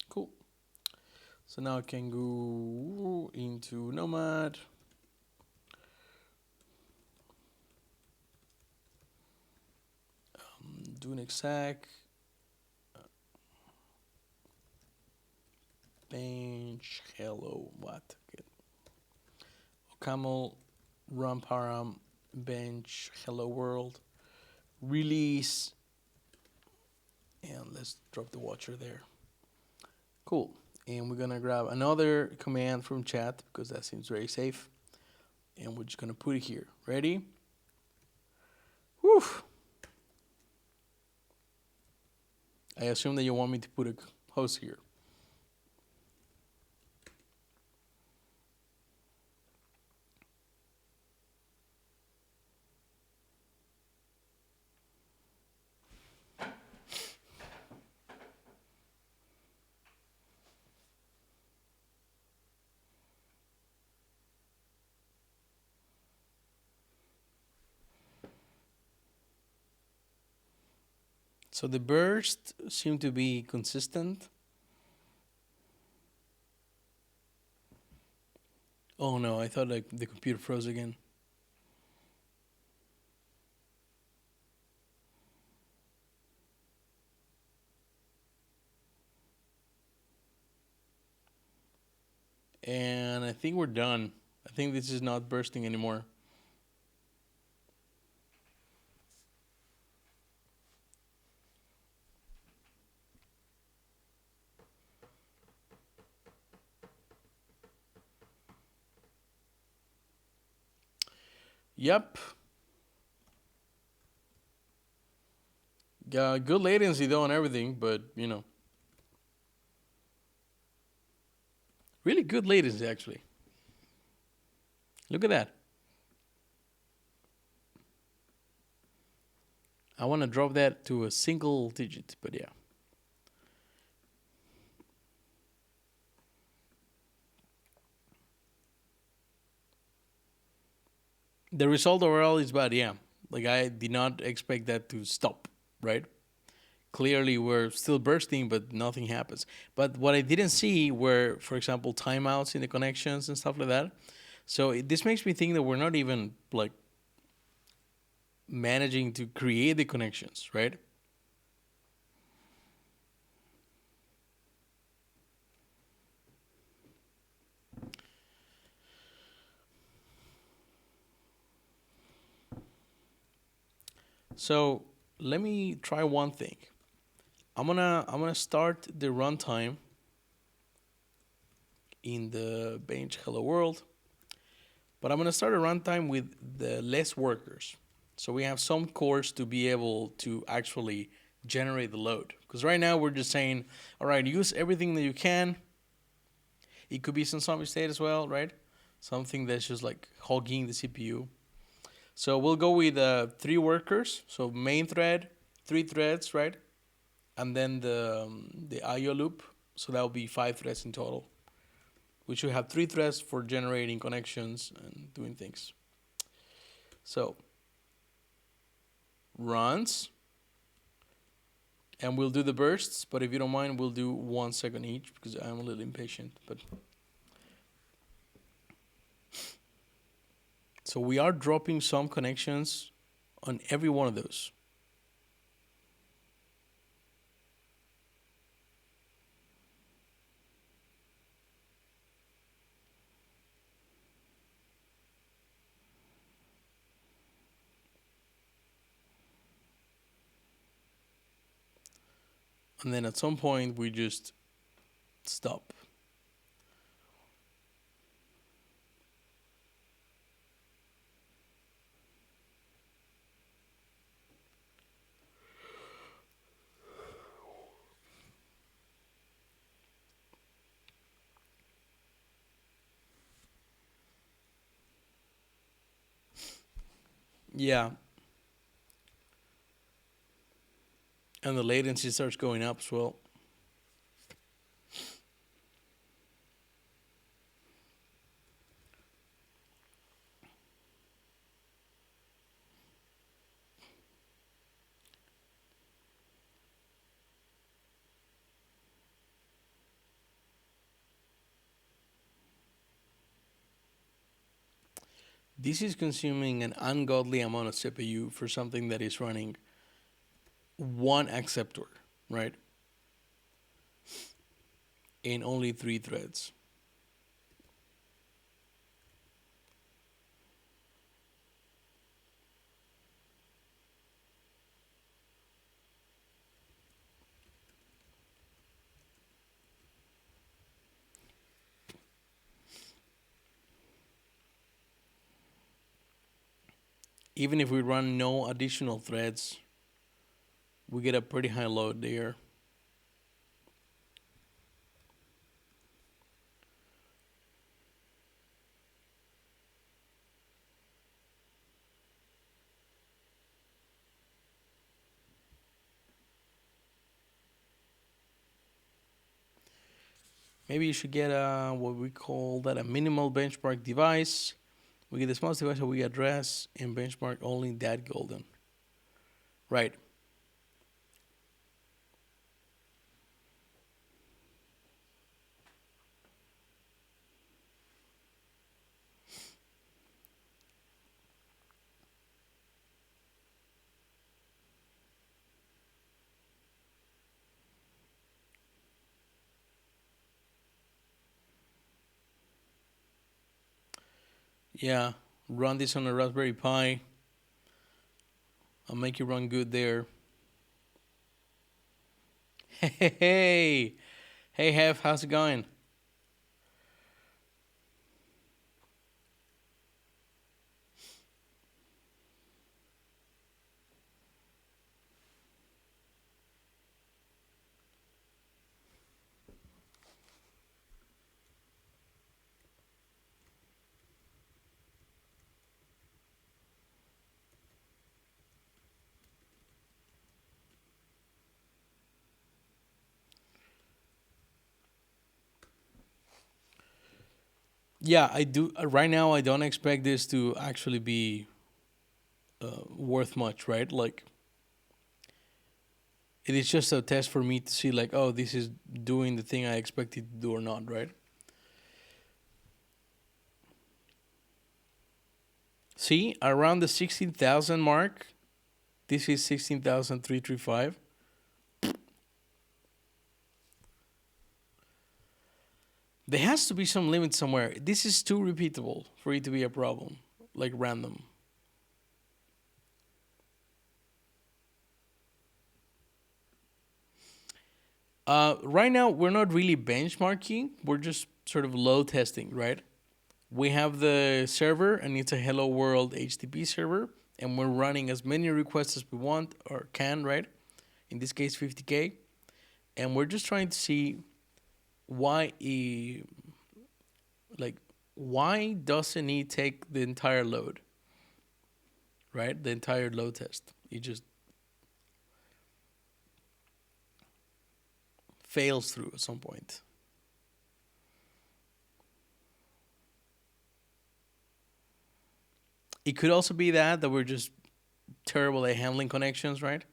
Cool. So now I can go into Nomad. Do an exec. Bench. Hello. What? Good. Camel. Run param. Bench. Hello world. Release. And let's drop the watcher there. Cool. And we're gonna grab another command from chat because that seems very safe. And we're just gonna put it here. Ready? Whew. I assume that you want me to put a host here. So the burst seem to be consistent. Oh no, I thought like the computer froze again. And I think we're done. I think this is not bursting anymore. Yep. Good latency though and everything, but you know. Really good latency actually. Look at that. I want to drop that to a single digit, but yeah. The result overall is bad, yeah. Like I did not expect that to stop, right? Clearly we're still bursting, but nothing happens. But what I didn't see were, for example, timeouts in the connections and stuff like that. So this makes me think that we're not even like managing to create the connections, right? So let me try one thing. I'm gonna start the runtime in the bench hello world, but I'm gonna start a runtime with the less workers. So we have some cores to be able to actually generate the load. Because right now we're just saying, all right, use everything that you can. It could be some zombie state as well, right? Something that's just like hogging the CPU. So we'll go with 3 workers. So main thread, 3 threads, right? And then the IO loop. So that will be 5 threads in total. We should have 3 threads for generating connections and doing things. So runs, and we'll do the bursts. But if you don't mind, we'll do 1 second each because I'm a little impatient. But so we are dropping some connections on every one of those. and then at some point we just stop. Yeah, and the latency starts going up as well. This is consuming an ungodly amount of CPU for something that is running one acceptor, right? In only 3 threads. Even if we run no additional threads, we get a pretty high load there. Maybe you should get a what we call that a minimal benchmark device. We get the smallest device that we address and benchmark only that golden. Right. Yeah. Run this on a Raspberry Pi. I'll make you run good there. Hey, hey, hey, Hef, how's it going? Yeah, I do. Right now, I don't expect this to actually be worth much, right? Like, it is just a test for me to see, like, oh, this is doing the thing I expected to do or not, right? See, around the 16,000 mark, this is 16,335. There has to be some limit somewhere. This is too repeatable for it to be a problem, like random. Right now, we're not really benchmarking. We're just sort of load testing, right? We have the server, and it's a Hello World HTTP server, and we're running as many requests as we want or can, right? In this case, 50K. And we're just trying to see why, like, why doesn't it take the entire load, right? The entire load test. It just fails through at some point. It could also be that we're just terrible at handling connections, right?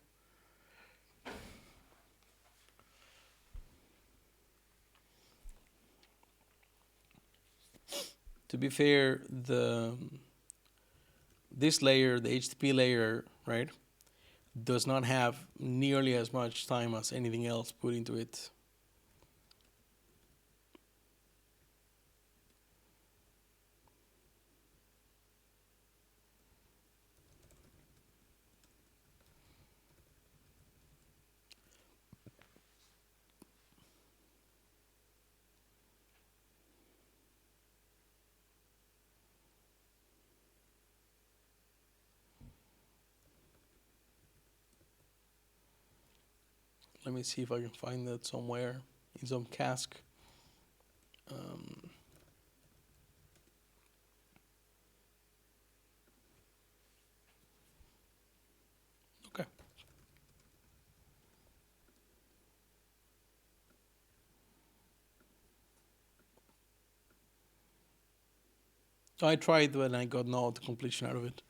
To be fair, the this layer, the HTTP layer, right, does not have nearly as much time as anything else put into it. Let me see if I can find that somewhere in some cask. Okay. So I tried when I got no completion out of it.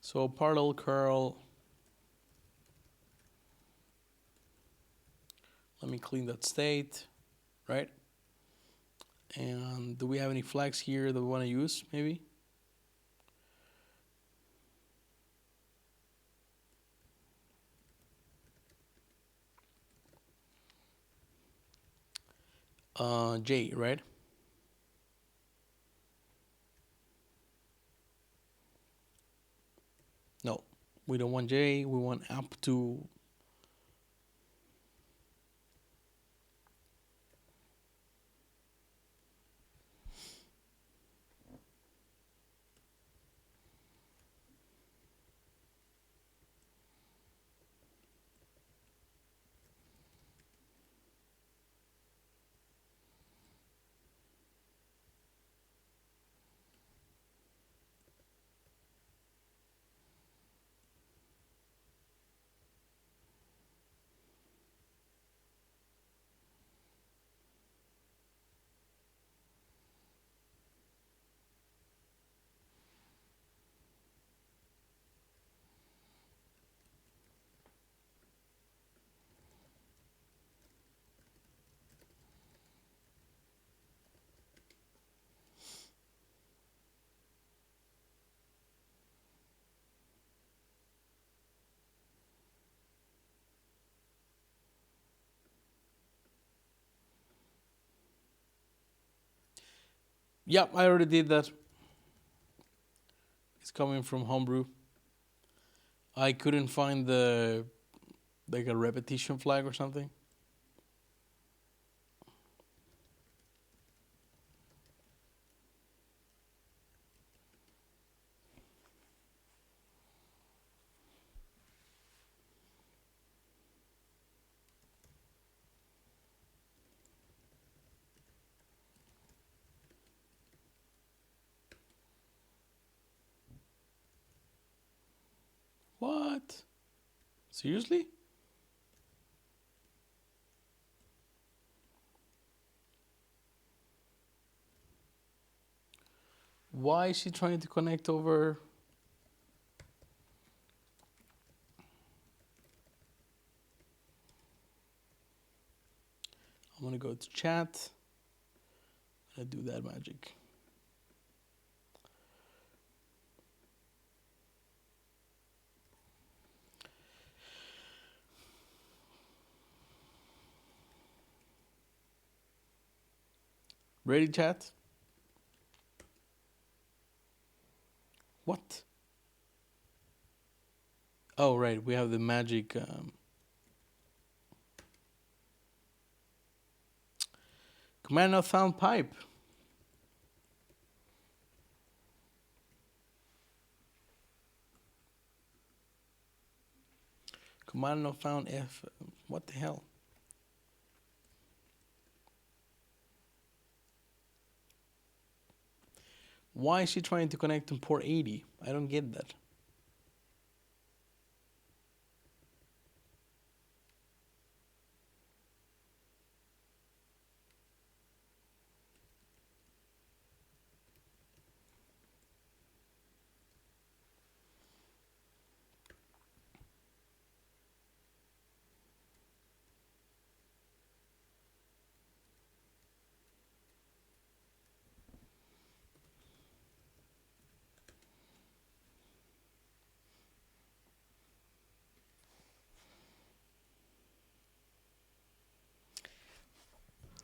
So parallel curl. Let me clean that state, right? And do we have any flags here that we want to use, maybe? J, right? No, we don't want J. We want up to. Yep, I already did that. It's coming from Homebrew. I couldn't find the like a repetition flag or something. What? Seriously? Why is she trying to connect over? I'm gonna go to chat. I do that magic. Ready, chat? What? Oh, right. We have the magic. Command not found pipe. Command not found F. What the hell? Why is she trying to connect to port 80? I don't get that.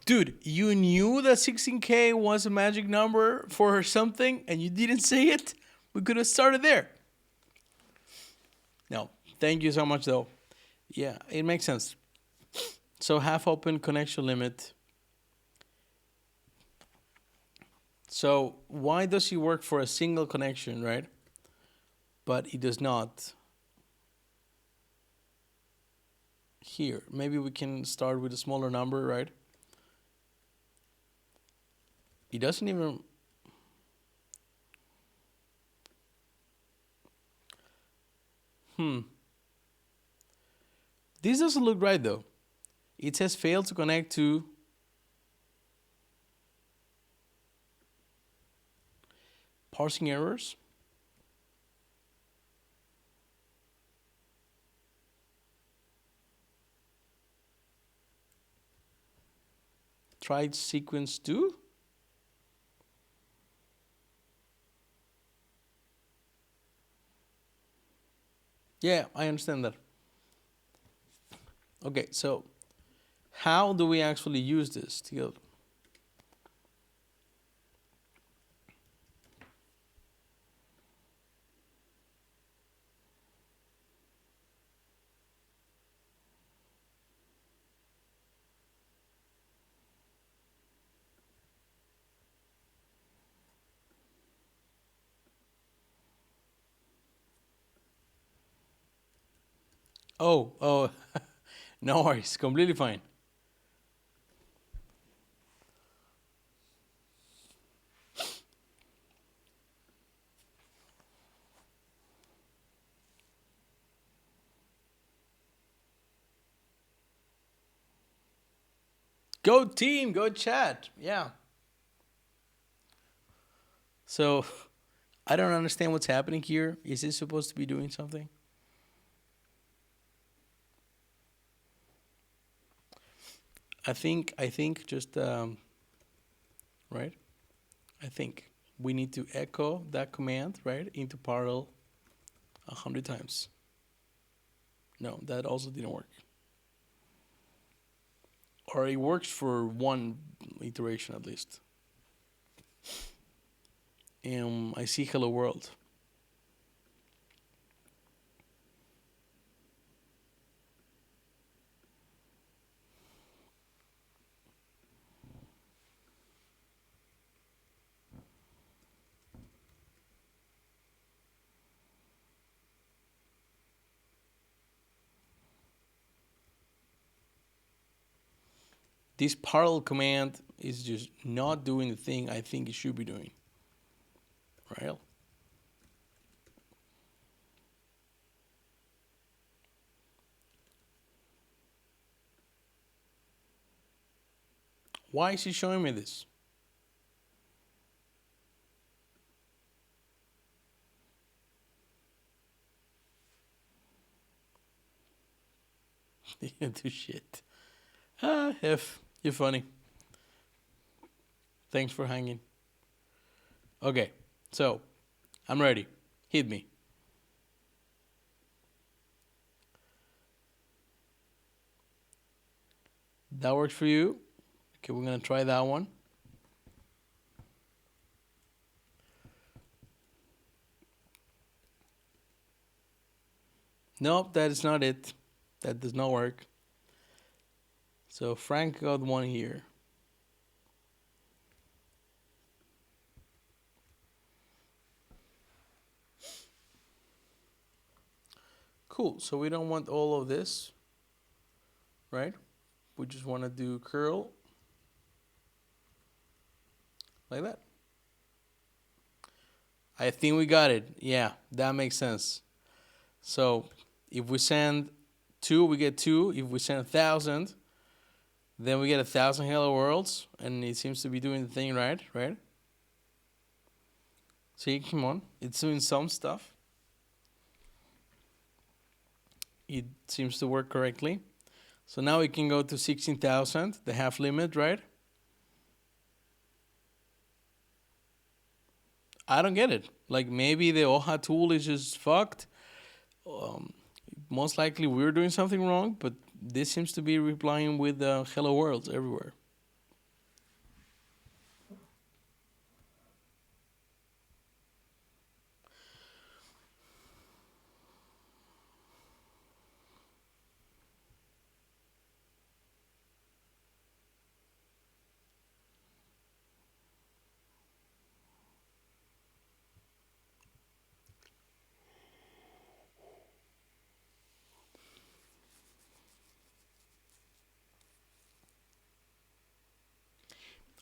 Dude, you knew that 16K was a magic number for something and you didn't say it? We could have started there. No, thank you so much, though. Yeah, it makes sense. So half open connection limit. So why does he work for a single connection, right? But he does not here. Maybe we can start with a smaller number, right? It doesn't even... This doesn't look right though. It says fail to connect to parsing errors. Tried sequence 2. Yeah, I understand that. Okay, so how do we actually use this together? Oh, no worries, completely fine. Go team, go chat. Yeah. So I don't understand what's happening here. Is this supposed to be doing something? I think just right. I think we need to echo that command right into parallel 100 times. No, that also didn't work. Or it works for one iteration at least. I see hello world. This parallel command is just not doing the thing I think it should be doing. Right? Why is he showing me this? He didn't do shit. If you're funny. Thanks for hanging. Okay, so I'm ready. Hit me. That works for you? Okay, we're gonna try that one. Nope, that is not it. That does not work. So Frank got one here. Cool, so we don't want all of this, right? We just want to do curl like that. I think we got it. Yeah, that makes sense. So if we send 2, we get 2. If we send 1,000, then we get 1,000 hello worlds, and it seems to be doing the thing right, right? See, come on, it's doing some stuff. It seems to work correctly. So now we can go to 16,000, the half limit, right? I don't get it. Like maybe the OHA tool is just fucked. Most likely we're doing something wrong, but this seems to be replying with hello worlds everywhere.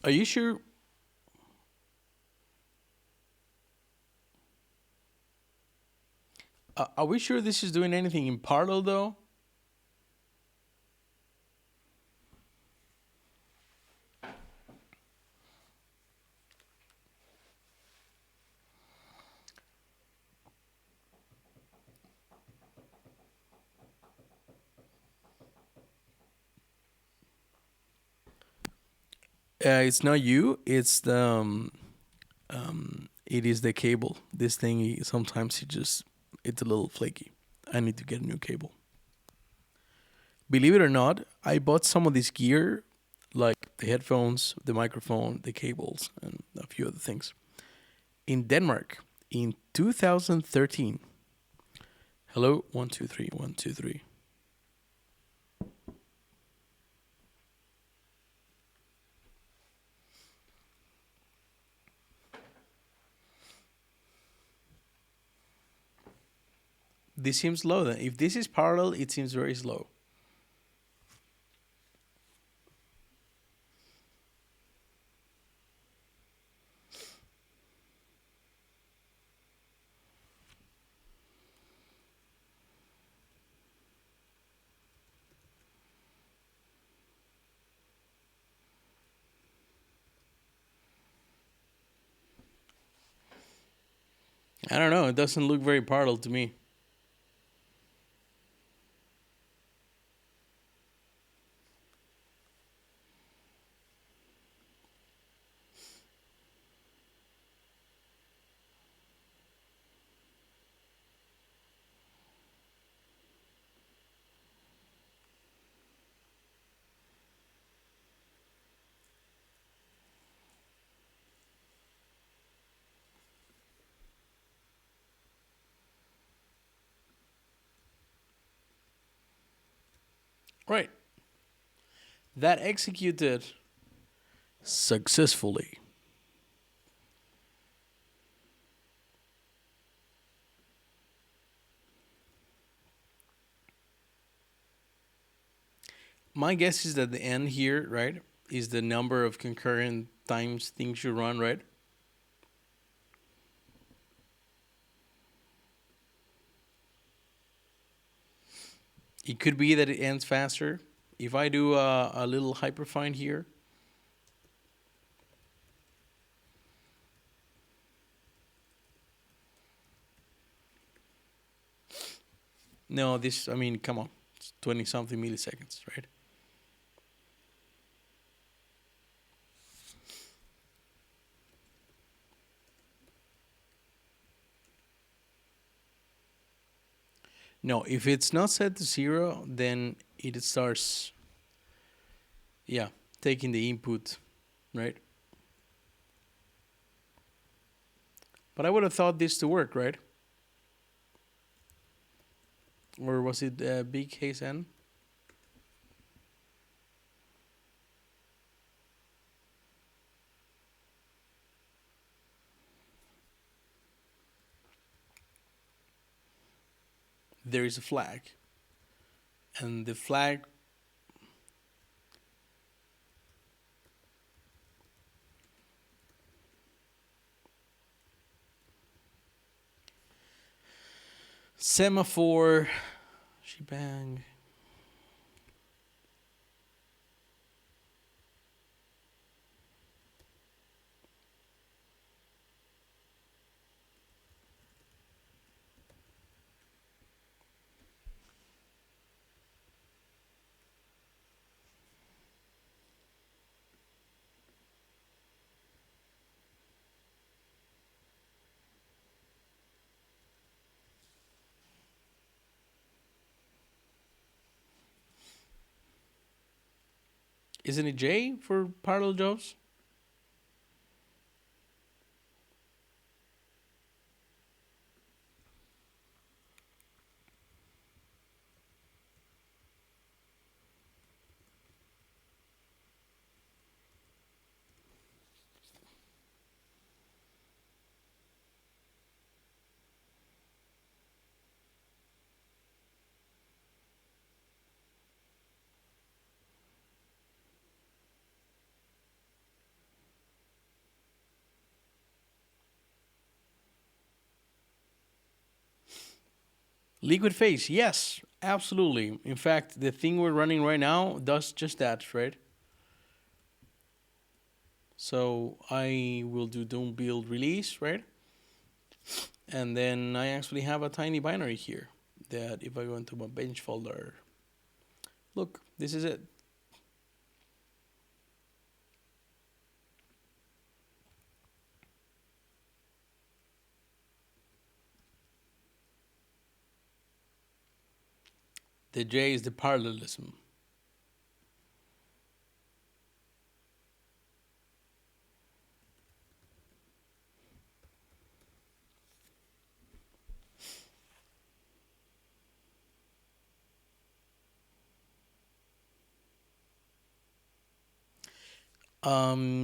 Are you sure? Are we sure this is doing anything in parallel though? It's not you. It's the it is the cable. This thing sometimes it's a little flaky. I need to get a new cable. Believe it or not, I bought some of this gear, like the headphones, the microphone, the cables, and a few other things, in Denmark in 2013. Hello, 1 2 3 1 2 3. This seems slow. Then, if this is parallel, it seems very slow. I don't know. It doesn't look very parallel to me. Right. That executed successfully. My guess is that the n here, right, is the number of concurrent times things should run, right? It could be that it ends faster. If I do a little hyperfind here, no, this, I mean, come on, it's 20 something milliseconds, right? No, if it's not set to 0, then it starts, yeah, taking the input, right? But I would have thought this to work, right? Or was it big case N? There is a flag. And the flag, semaphore, shebang. Isn't it J for parallel jobs? Liquid phase, yes, absolutely. In fact, the thing we're running right now does just that, right? So I will do doom build release, right? And then I actually have a tiny binary here that if I go into my bench folder, look, this is it. The J is the parallelism.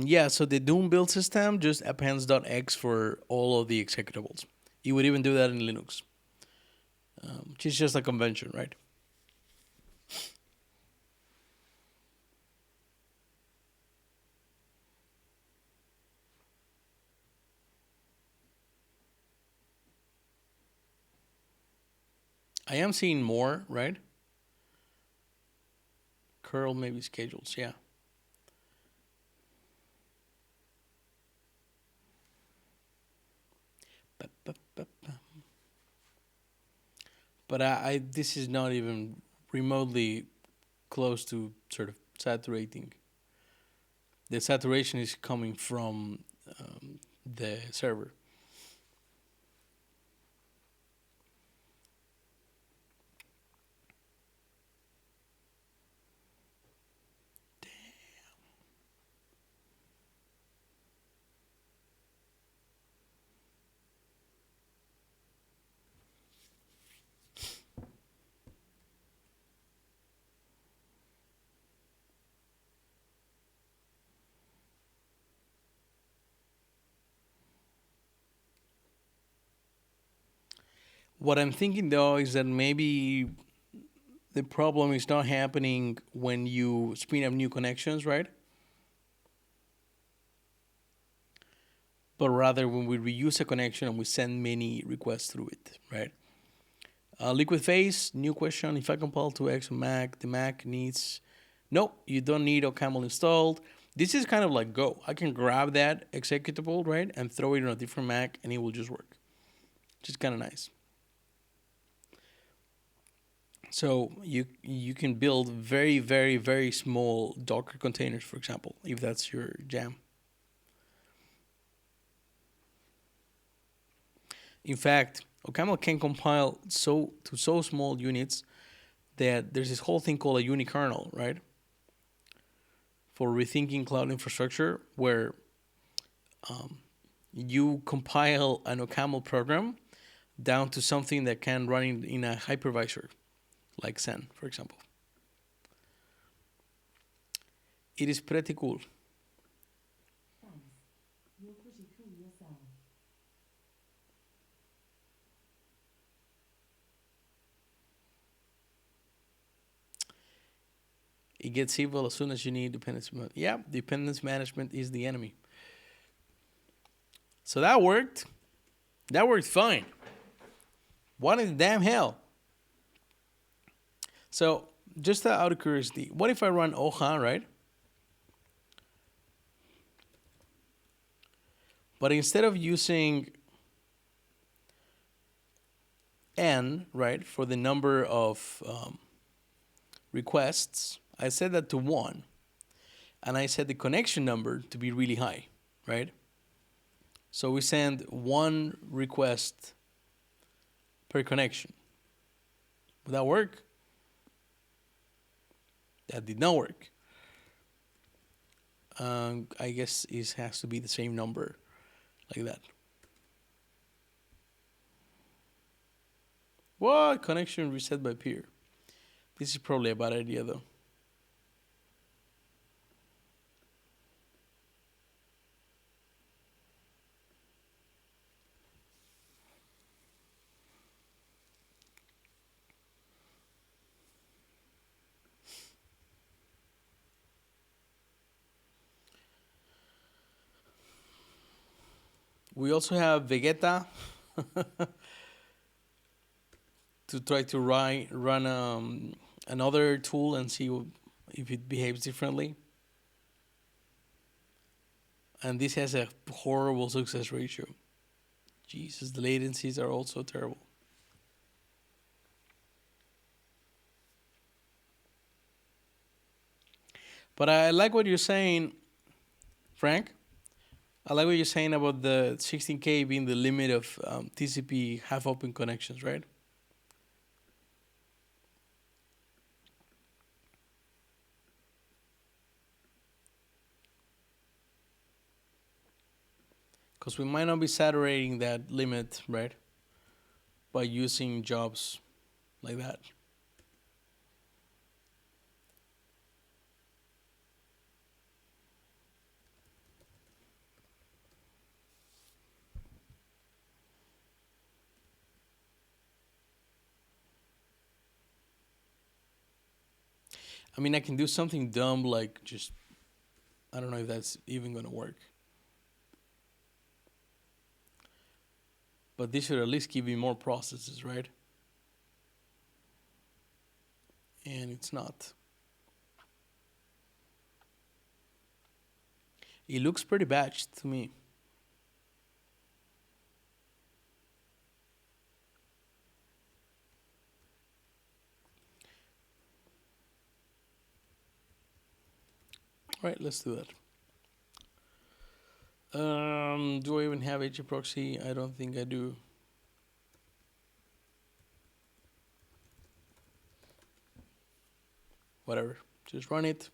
Yeah, so the Doom build system just appends.x for all of the executables. You would even do that in Linux, which is just a convention, right? I am seeing more, right? Curl maybe schedules, yeah. But I this is not even remotely close to sort of saturating. The saturation is coming from the server. What I'm thinking though is that maybe the problem is not happening when you spin up new connections, right? But rather when we reuse a connection and we send many requests through it, right? Liquid phase, new question. If I compile to X Mac, the Mac needs. Nope, you don't need OCaml installed. This is kind of like Go. I can grab that executable, right, and throw it on a different Mac and it will just work. Which is kind of nice. So you can build very, very, very small Docker containers, for example, if that's your jam. In fact, OCaml can compile so small units that there's this whole thing called a unikernel, right? For rethinking cloud infrastructure, where um, you compile an OCaml program down to something that can run in a hypervisor, like Zen, for example. It is pretty cool. It gets evil as soon as you need dependence. Yeah, dependence management is the enemy. So that worked. That worked fine. What in the damn hell? So just out of curiosity, what if I run Oja, right? But instead of using n, right, for the number of requests, I set that to 1. And I set the connection number to be really high, right? So we send 1 request per connection. Would that work? That did not work. I guess it has to be the same number, like that. What? Connection reset by peer. This is probably a bad idea, though. We also have Vegeta. to try to run another tool and see if it behaves differently. And this has a horrible success ratio. Jesus, the latencies are also terrible. But I like what you're saying, Frank. I like what you're saying about the 16K being the limit of TCP half open connections, right? Because we might not be saturating that limit, right? By using jobs like that. I mean, I can do something dumb like just, I don't know if that's even going to work. But this should at least give me more processes, right? And it's not. It looks pretty batched to me. All right, let's do that. Do I even have HA proxy? I don't think I do. Whatever, just run it.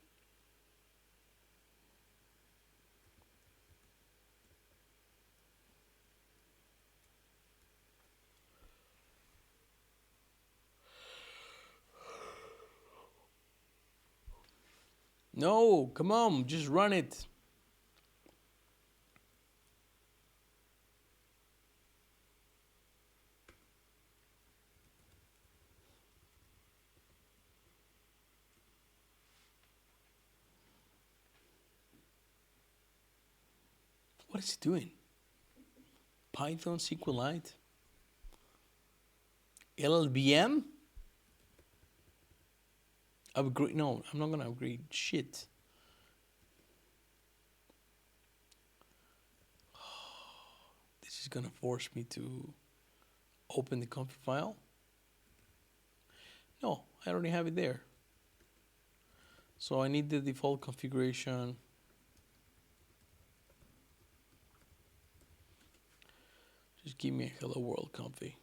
No, come on, just run it. What is it doing? Python SQLite? LLVM? Upgrade? No, I'm not gonna upgrade shit. This is gonna force me to open the config file. No, I already have it there. So I need the default configuration. Just give me a hello world config.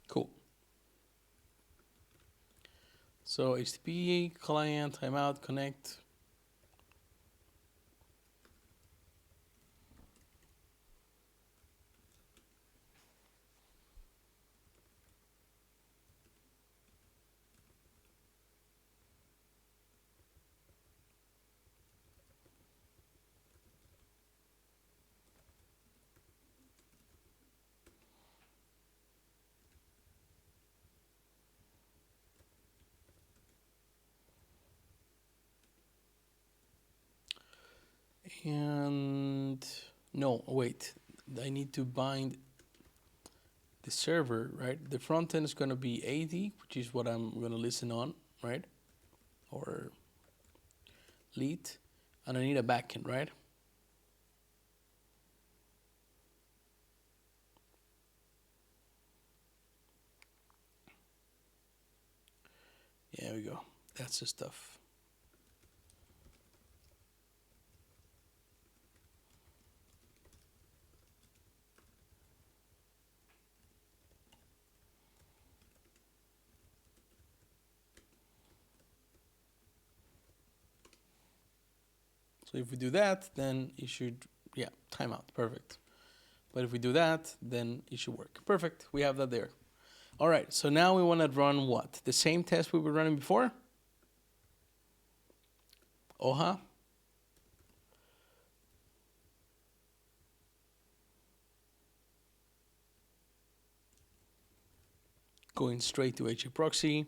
Cool. So HTTP client, timeout, connect. And no, wait, I need to bind the server, right? The front end is going to be 80, which is what I'm going to listen on, right? Or lead. And I need a backend, right? There we go. That's the stuff. So if we do that, then it should, yeah, timeout, perfect. But if we do that, then it should work. Perfect, we have that there. All right, so now we want to run what? The same test we were running before? OHA. Going straight to HA proxy.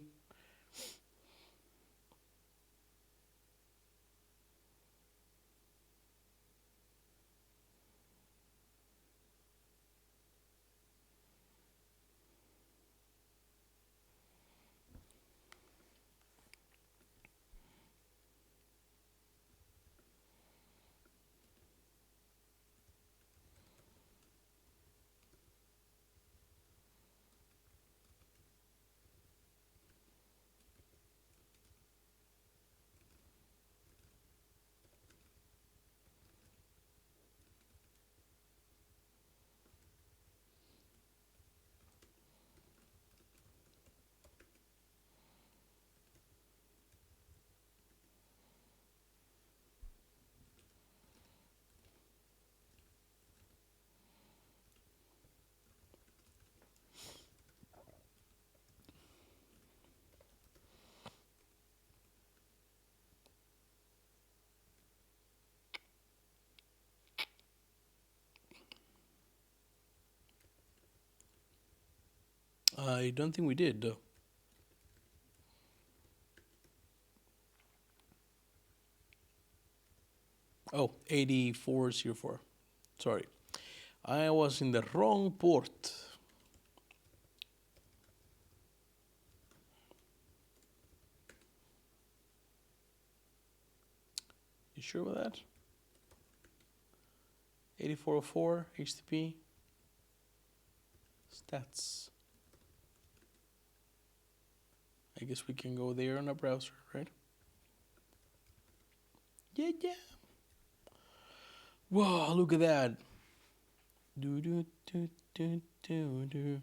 I don't think we did, though. Oh, 8404. Sorry. I was in the wrong port. You sure about that? 8404, HTTP. Stats. I guess we can go there on a browser, right? Yeah. Whoa, look at that. Do do do do do do.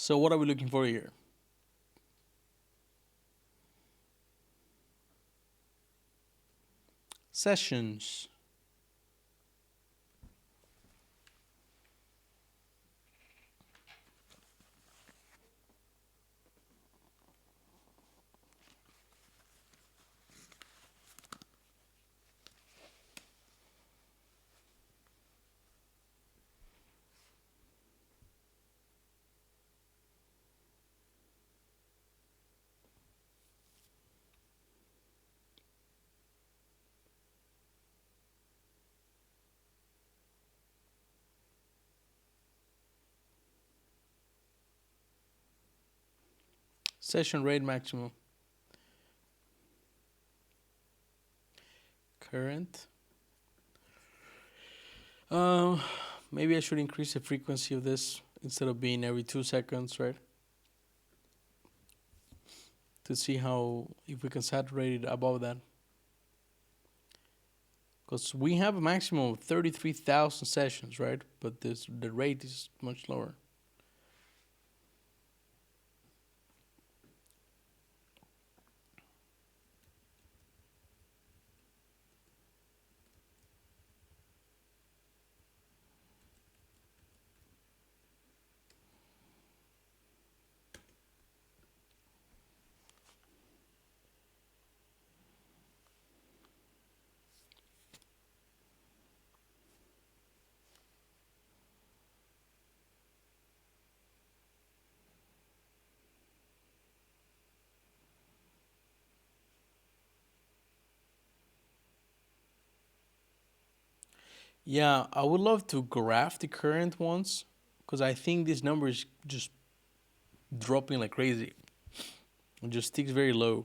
So what are we looking for here? Sessions. Session rate maximum. Current. Maybe I should increase the frequency of this instead of being every 2 seconds, right? To see how, if we can saturate it above that. Because we have a maximum of 33,000 sessions, right? But the rate is much lower. Yeah, I would love to graph the current ones because I think this number is just dropping like crazy. It just sticks very low.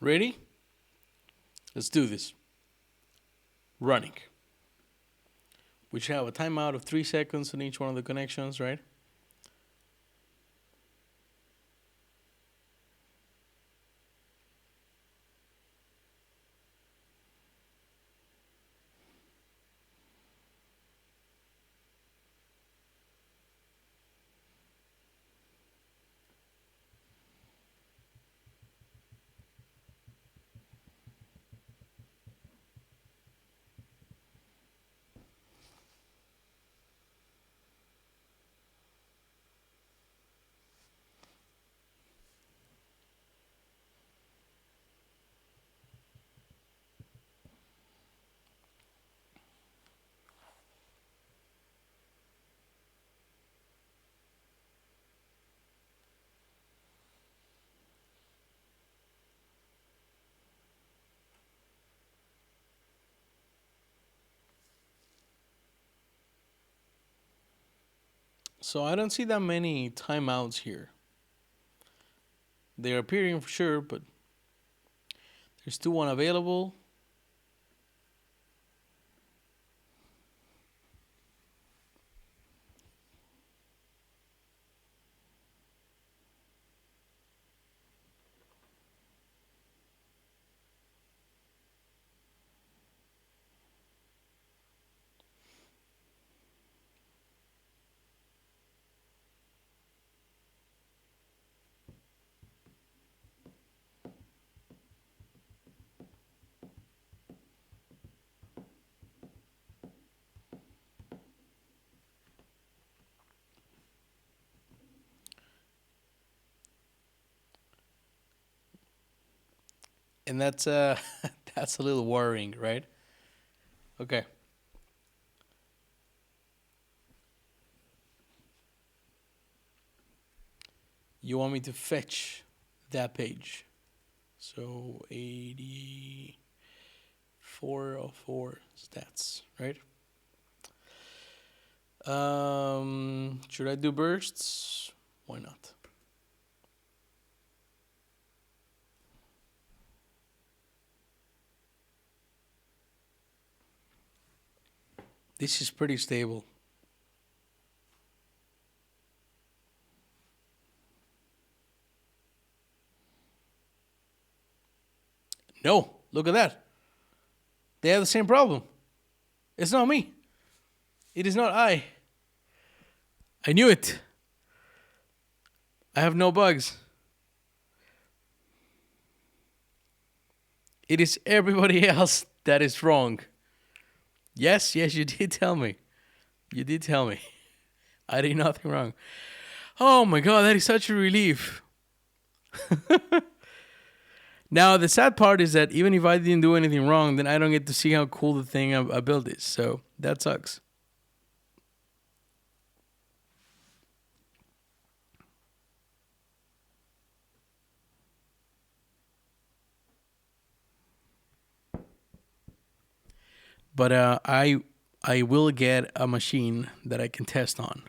Ready? Let's do this. Running. We should have a timeout of 3 seconds on each one of the connections, right? So I don't see that many timeouts here. They're appearing for sure, but there's still one available. And that's that's a little worrying, right? Okay. You want me to fetch that page. So 8404 stats, right? Should I do bursts? Why not? This is pretty stable. No, look at that. They have the same problem. It's not me. It is not I. I knew it. I have no bugs. It is everybody else that is wrong. Yes, you did tell me. You did tell me. I did nothing wrong. Oh my god, that is such a relief. Now, the sad part is that even if I didn't do anything wrong, then I don't get to see how cool the thing I built is. So that sucks. But I will get a machine that I can test on.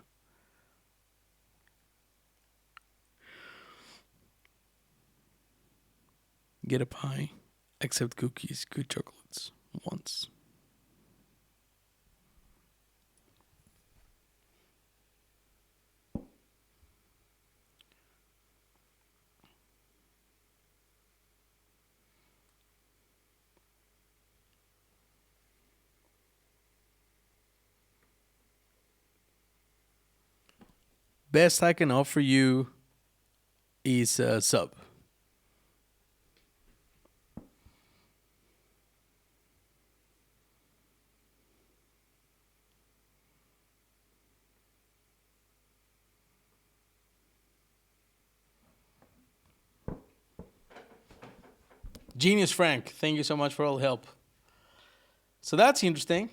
Get a pie, accept cookies, good chocolates once. Best I can offer you is a sub. Genius Frank, thank you so much for all the help. So that's interesting.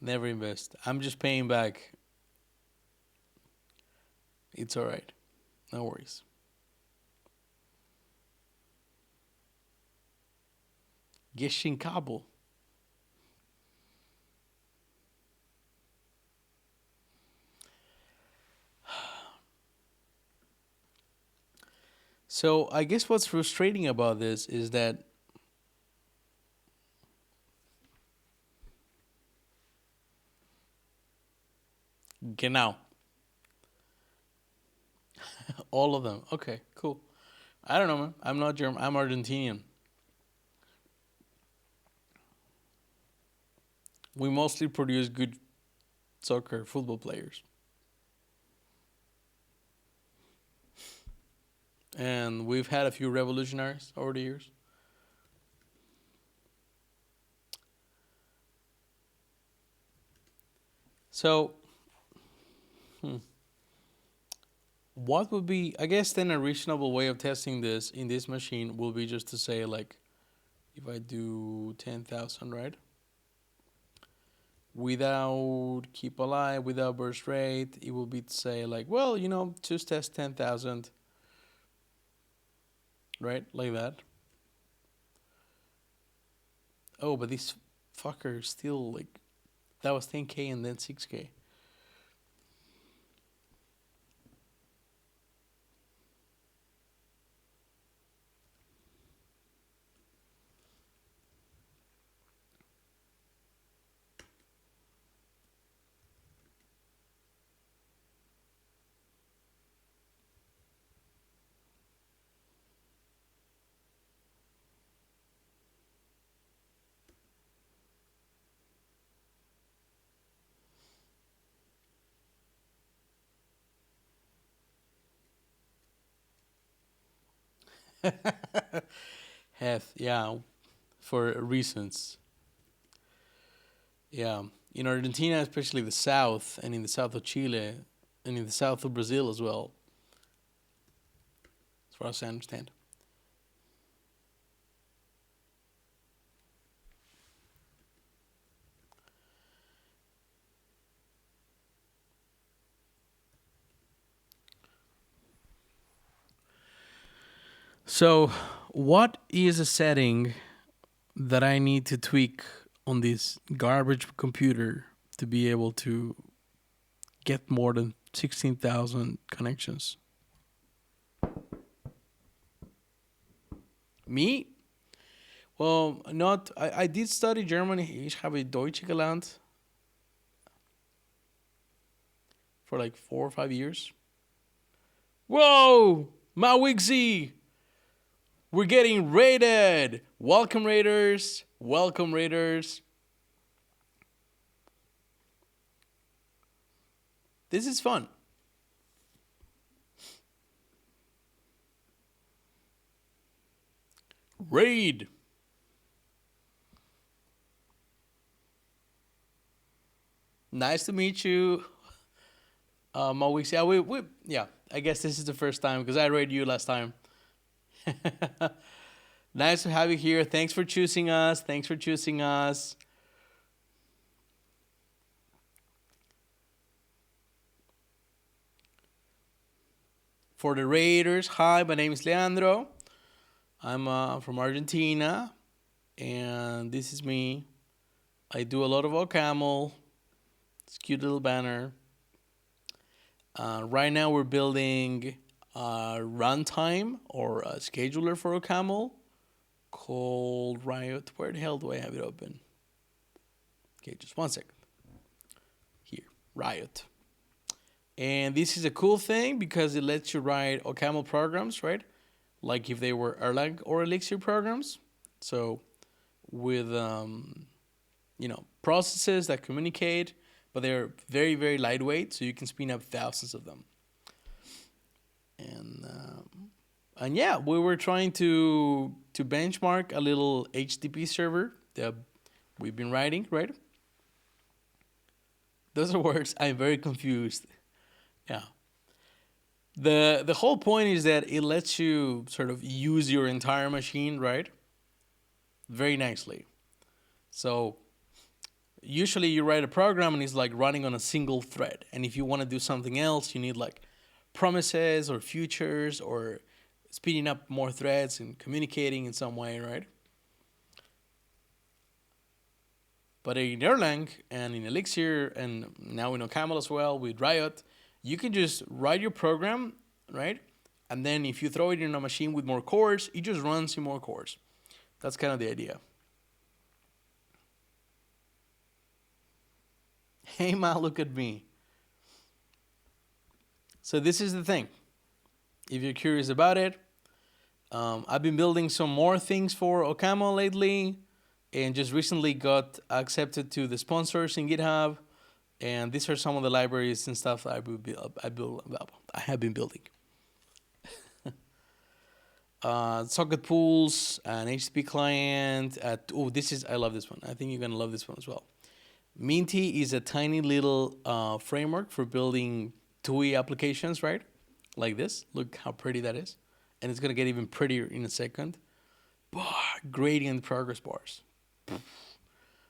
Never invest. I'm just paying back. It's all right. No worries. Geshin Kabul. So I guess what's frustrating about this is that genau, all of them. Okay, cool. I don't know, man. I'm not German. I'm Argentinian. We mostly produce good soccer football players, and we've had a few revolutionaries over the years. So, hmm, what would be? I guess then a reasonable way of testing this in this machine will be just to say like, if I do 10,000, right? Without keep alive, without burst rate, it will be to say like, well, just test 10,000, right? Like that. Oh, but this fucker still like that was 10K and then 6K. Have yeah, for reasons. Yeah, in Argentina, especially the south, and in the south of Chile, and in the south of Brazil as well, as far as I understand. So, what is a setting that I need to tweak on this garbage computer to be able to get more than 16,000 connections? Me? Well, not. I did study German. Ich habe Deutsch gelernt for like 4 or 5 years. Whoa! Mawixi! We're getting raided! Welcome, Raiders! Welcome, Raiders! This is fun. Raid! Nice to meet you. Mawixi. Yeah, yeah, I guess this is the first time because I raided you last time. Nice to have you here. Thanks for choosing us. Thanks for choosing us. For the Raiders, hi, my name is Leandro. I'm from Argentina, and this is me. I do a lot of OCaml. It's a cute little banner. Right now, we're building a runtime or a scheduler for OCaml called Riot. Where the hell do I have it open? Okay, just 1 second. Here, Riot. And this is a cool thing because it lets you write OCaml programs, right? Like if they were Erlang or Elixir programs. So with processes that communicate, but they're very, very lightweight, so you can spin up thousands of them. And yeah, we were trying to benchmark a little HTTP server that we've been writing, right? Those are words. I'm very confused. Yeah. The whole point is that it lets you sort of use your entire machine, right? Very nicely. So usually you write a program and it's like running on a single thread. And if you want to do something else, you need like promises or futures or speeding up more threads and communicating in some way, right? But in Erlang and in Elixir and now in OCaml as well with Riot, you can just write your program, right? And then if you throw it in a machine with more cores, it just runs in more cores. That's kind of the idea. Hey, ma, look at me. So this is the thing. If you're curious about it, I've been building some more things for Okamo lately, and just recently got accepted to the sponsors in GitHub. And these are some of the libraries and stuff I have been building. Socket pools, an HTTP client. I love this one. I think you're gonna love this one as well. Minty is a tiny little framework for building TUI applications, right? Like this. Look how pretty that is. And it's gonna get even prettier in a second. Gradient progress bars.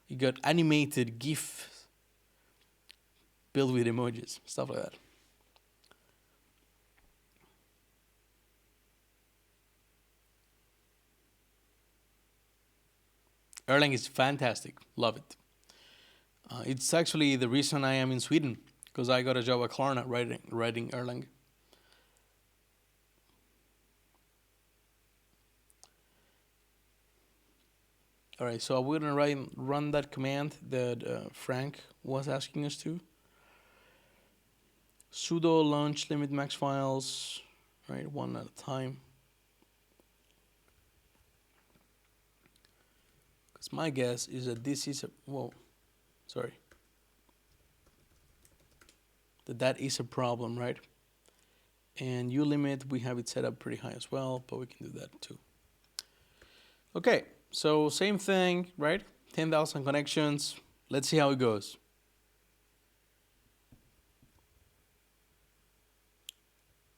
You got animated GIF built with emojis, stuff like that. Erlang is fantastic. Love it. It's actually the reason I am in Sweden, because I got a job at Klarna writing Erlang. All right, so we're gonna run that command that Frank was asking us to. Sudo launch limit max files, right, one at a time. Because my guess is that this is that is a problem, right? And ulimit, we have it set up pretty high as well, but we can do that too. Okay, so same thing, right? 10,000 connections. Let's see how it goes.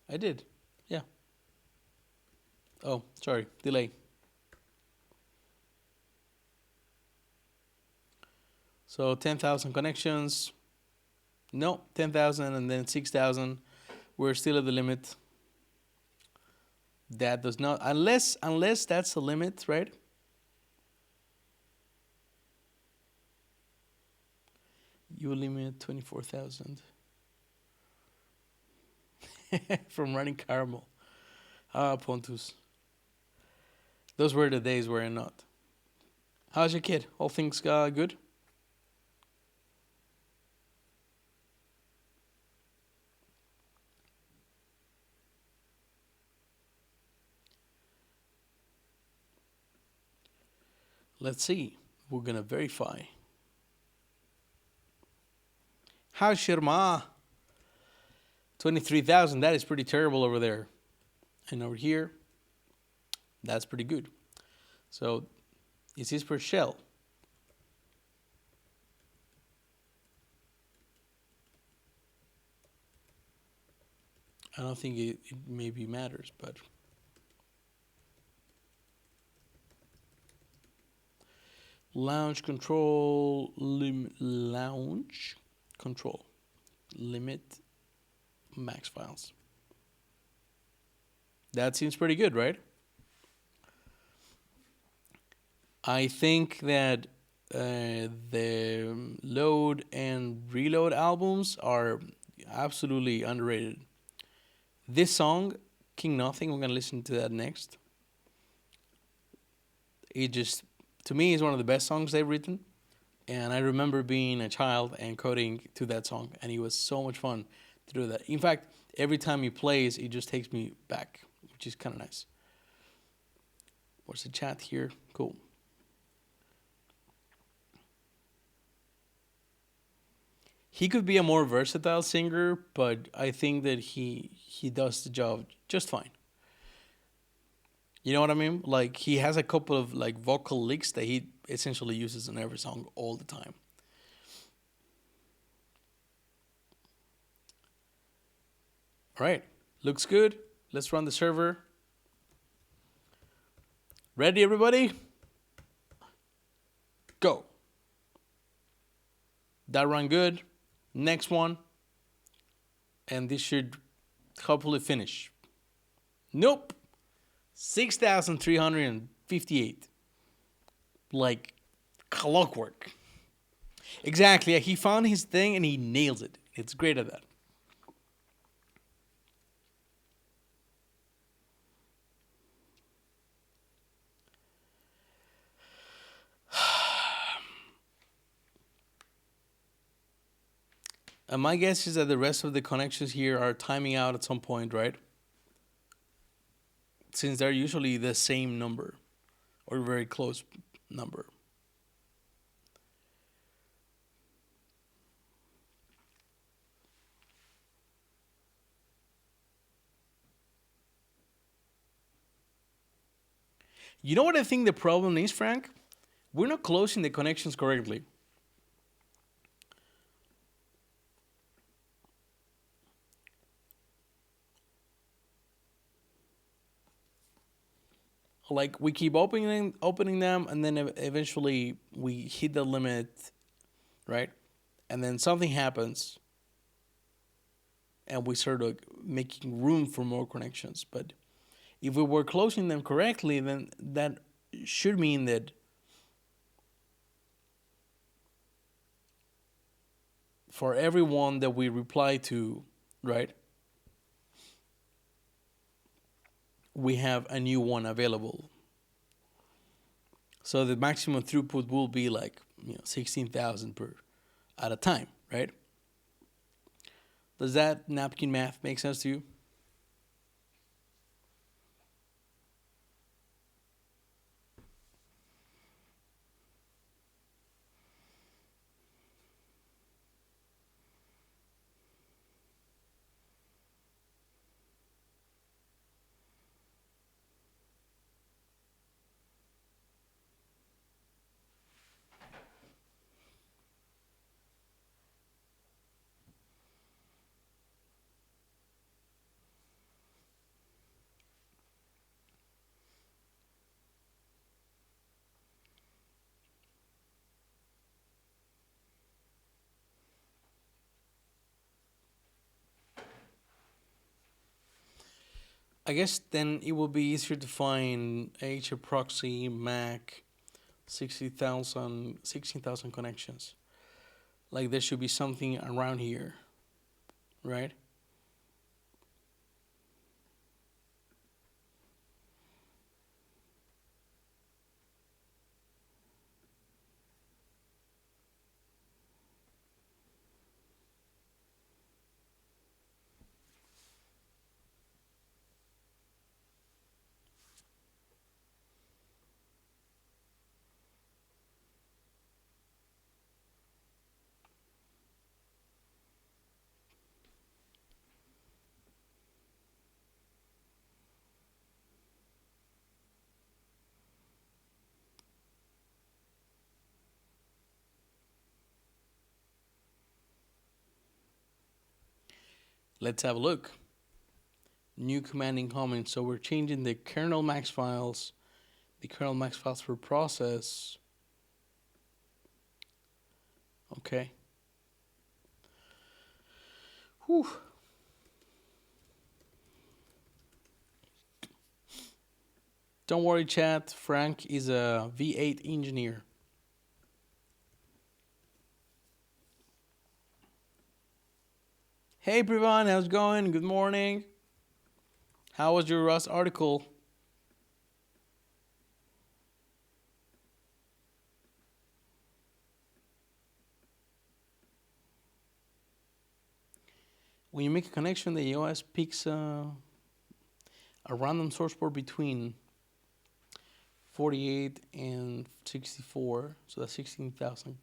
I did, yeah. Oh, sorry, delay. So 10,000 connections. No, 10,000 and then 6,000. We're still at the limit. That does not, unless that's the limit, right? You limit 24,000 from running Caramel. Pontus. Those were the days where I'm not. How's your kid? All things good? Let's see. We're gonna verify. How's Shirma? 23,000. That is pretty terrible over there. And over here, that's pretty good. So, is this per shell? I don't think it maybe matters, but launch control launch control limit max files. That seems pretty good, right? I think that the load and reload albums are absolutely underrated. This song, King Nothing, we're gonna listen to that next. It just, to me, is one of the best songs they've written. And I remember being a child and coding to that song, and it was so much fun to do that. In fact, every time he plays, it just takes me back, which is kind of nice. What's the chat here? Cool. He could be a more versatile singer, but I think that he does the job just fine. You know what I mean? Like, he has a couple of like vocal licks that he essentially uses in every song all the time. All right, looks good. Let's run the server. Ready, everybody? Go. That ran good. Next one. And this should hopefully finish. Nope. 6,358. Like clockwork. Exactly. He found his thing and he nails it. It's great at that. My guess is that the rest of the connections here are timing out at some point, right? Since they're usually the same number or very close number. You know what I think the problem is, Frank? We're not closing the connections correctly. Like we keep opening them, and then eventually we hit the limit, right? And then something happens, and we start making room for more connections. But if we were closing them correctly, then that should mean that for everyone that we reply to, right, we have a new one available. So the maximum throughput will be like 16,000 per at a time, right? Does that napkin math make sense to you? I guess then it will be easier to find HA proxy Mac 16,000 connections. Like there should be something around here, right? Let's have a look. New command incoming. So we're changing the kernel max files, the kernel max files per process. Okay. Whew. Don't worry, chat. Frank is a V8 engineer. Hey, Privan, how's it going? Good morning. How was your Rust article? When you make a connection, the OS picks a random source port between 48 and 64, so that's 16,000.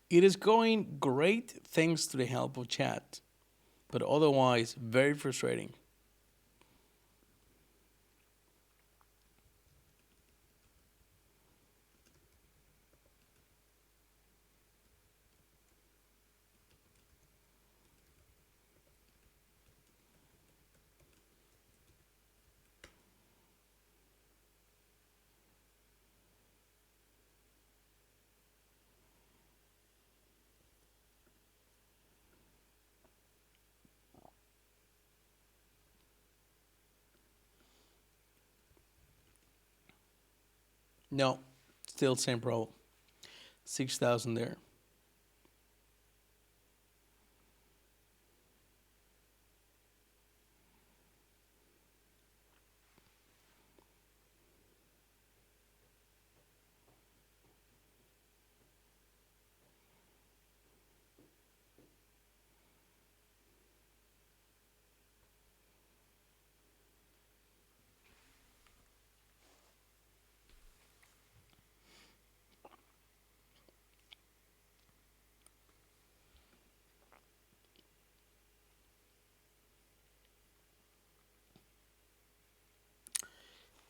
It is going great thanks to the help of chat, but otherwise very frustrating. No, still same problem. 6,000 there.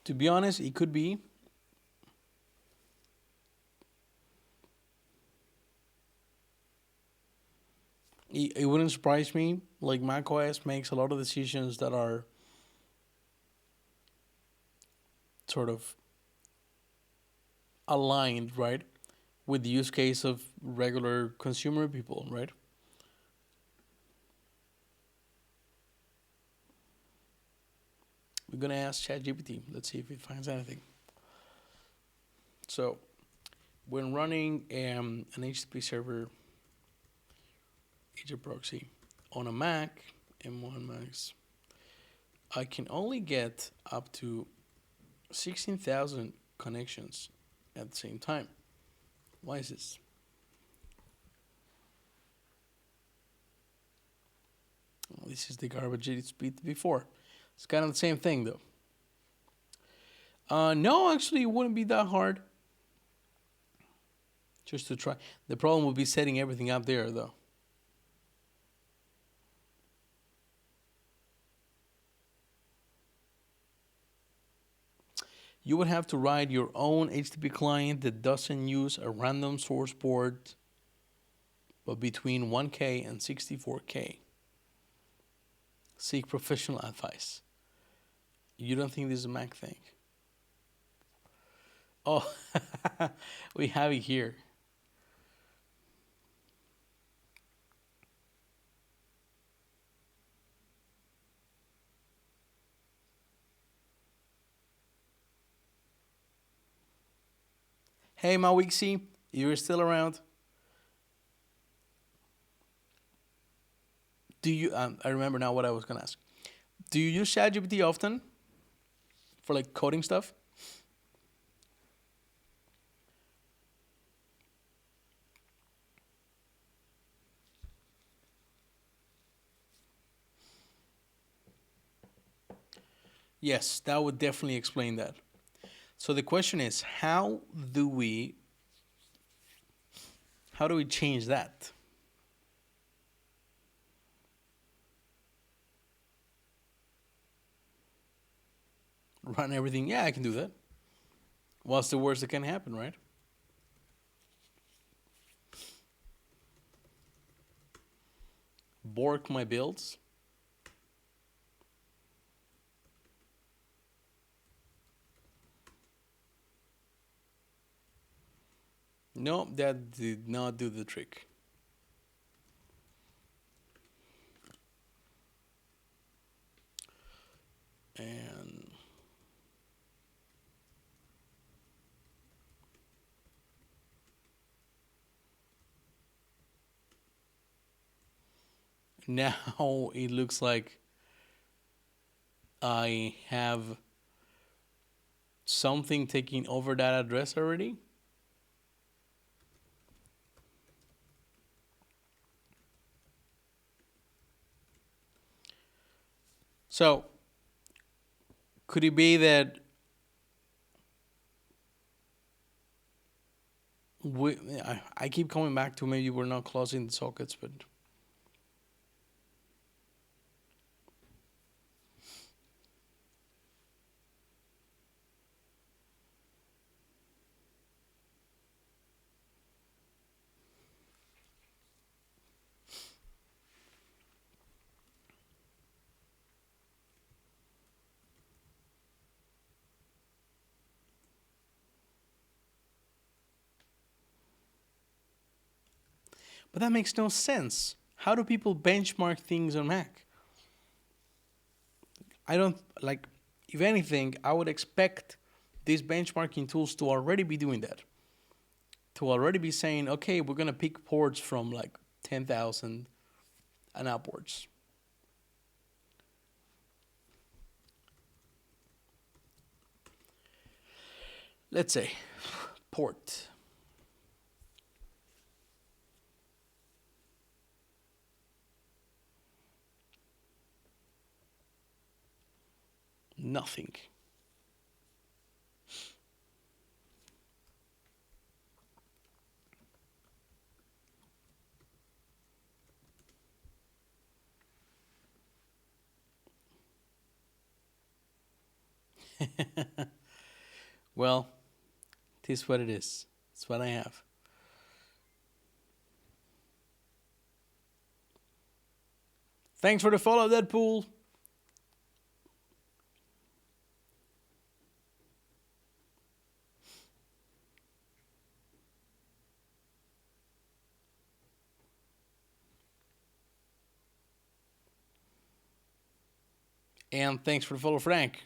To be honest, it could be. It wouldn't surprise me. Like macOS makes a lot of decisions that are sort of aligned, right, with the use case of regular consumer people, right? We're gonna ask ChatGPT. Let's see if it finds anything. So, when running an HTTP server agent proxy on a Mac, M1 Max, I can only get up to 16,000 connections at the same time. Why is this? Well, this is the garbage it's beat before. It's kind of the same thing though. No, actually, it wouldn't be that hard. Just to try. The problem would be setting everything up there though. You would have to write your own HTTP client that doesn't use a random source port, but between 1K and 64K. Seek professional advice. You don't think this is a Mac thing? Oh, we have it here. Hey, Mawixi, you're still around? Do you? I remember now what I was gonna ask. Do you use ChatGPT often for like coding stuff? Yes, that would definitely explain that. So the question is, how do we change that? Run everything? Yeah, I can do that. What's the worst that can happen, right? Bork my builds. No, that did not do the trick. And now it looks like I have something taking over that address already. So, could it be that I keep coming back to maybe we're not closing the sockets, but that makes no sense. How do people benchmark things on Mac? I don't like. If anything, I would expect these benchmarking tools to already be doing that. To already be saying, okay, we're gonna pick ports from like 10,000 and upwards. Let's say port. Nothing. Well, it is what it is. It's what I have. Thanks for the follow, Deadpool. And thanks for the follow, Frank.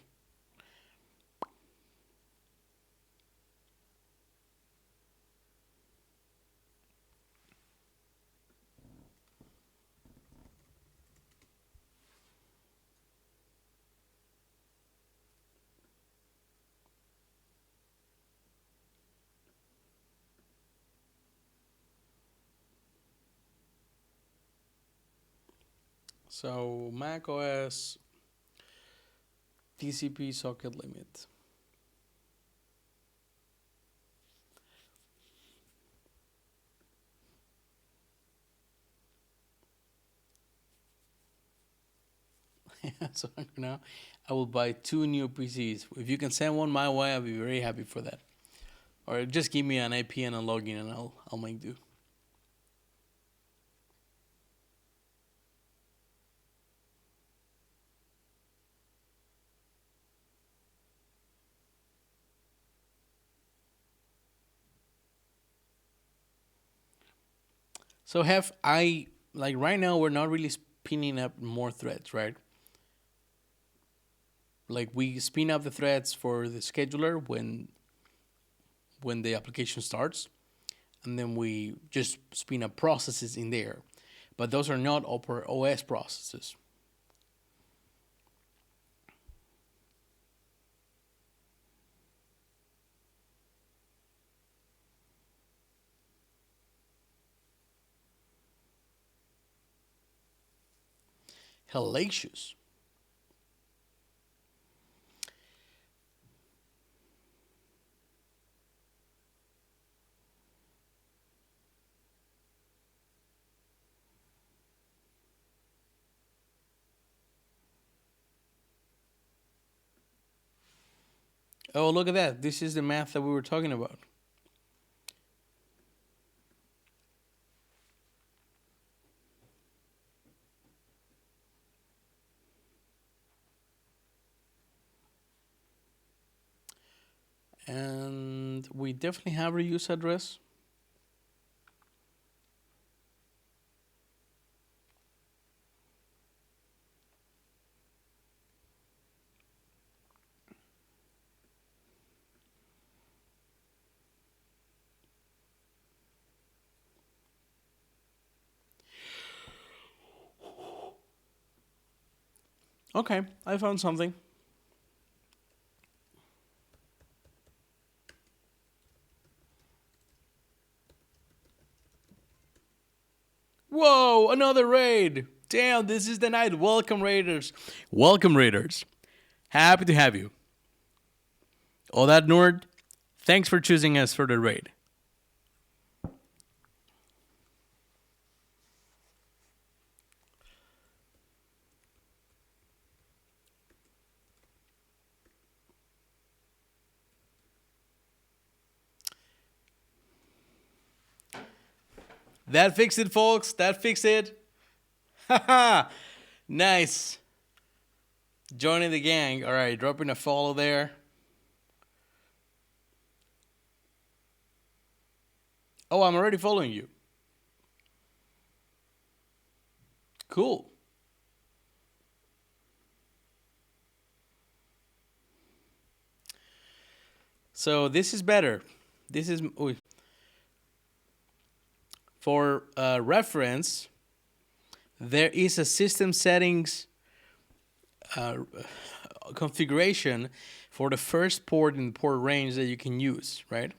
So Mac OS TCP socket limit. So now I will buy 2 new PCs. If you can send one my way, I'll be very happy for that. Or just give me an IP and a login, and I'll make do. So have I like right now we're not really spinning up more threads, right? Like we spin up the threads for the scheduler when the application starts, and then we just spin up processes in there. But those are not Opera OS processes. Hellacious. Oh, look at that. This is the math that we were talking about. And we definitely have reuse address. Okay, I found something. Whoa, another raid. Damn, this is the night. Welcome, Raiders. Welcome, Raiders. Happy to have you. All that Nord, thanks for choosing us for the raid. That fixed it, folks. That fixed it. Haha. Nice. Joining the gang. All right, dropping a follow there. Oh, I'm already following you. Cool. So this is better. This is for reference. There is a system settings configuration for the first port in the port range that you can use, right?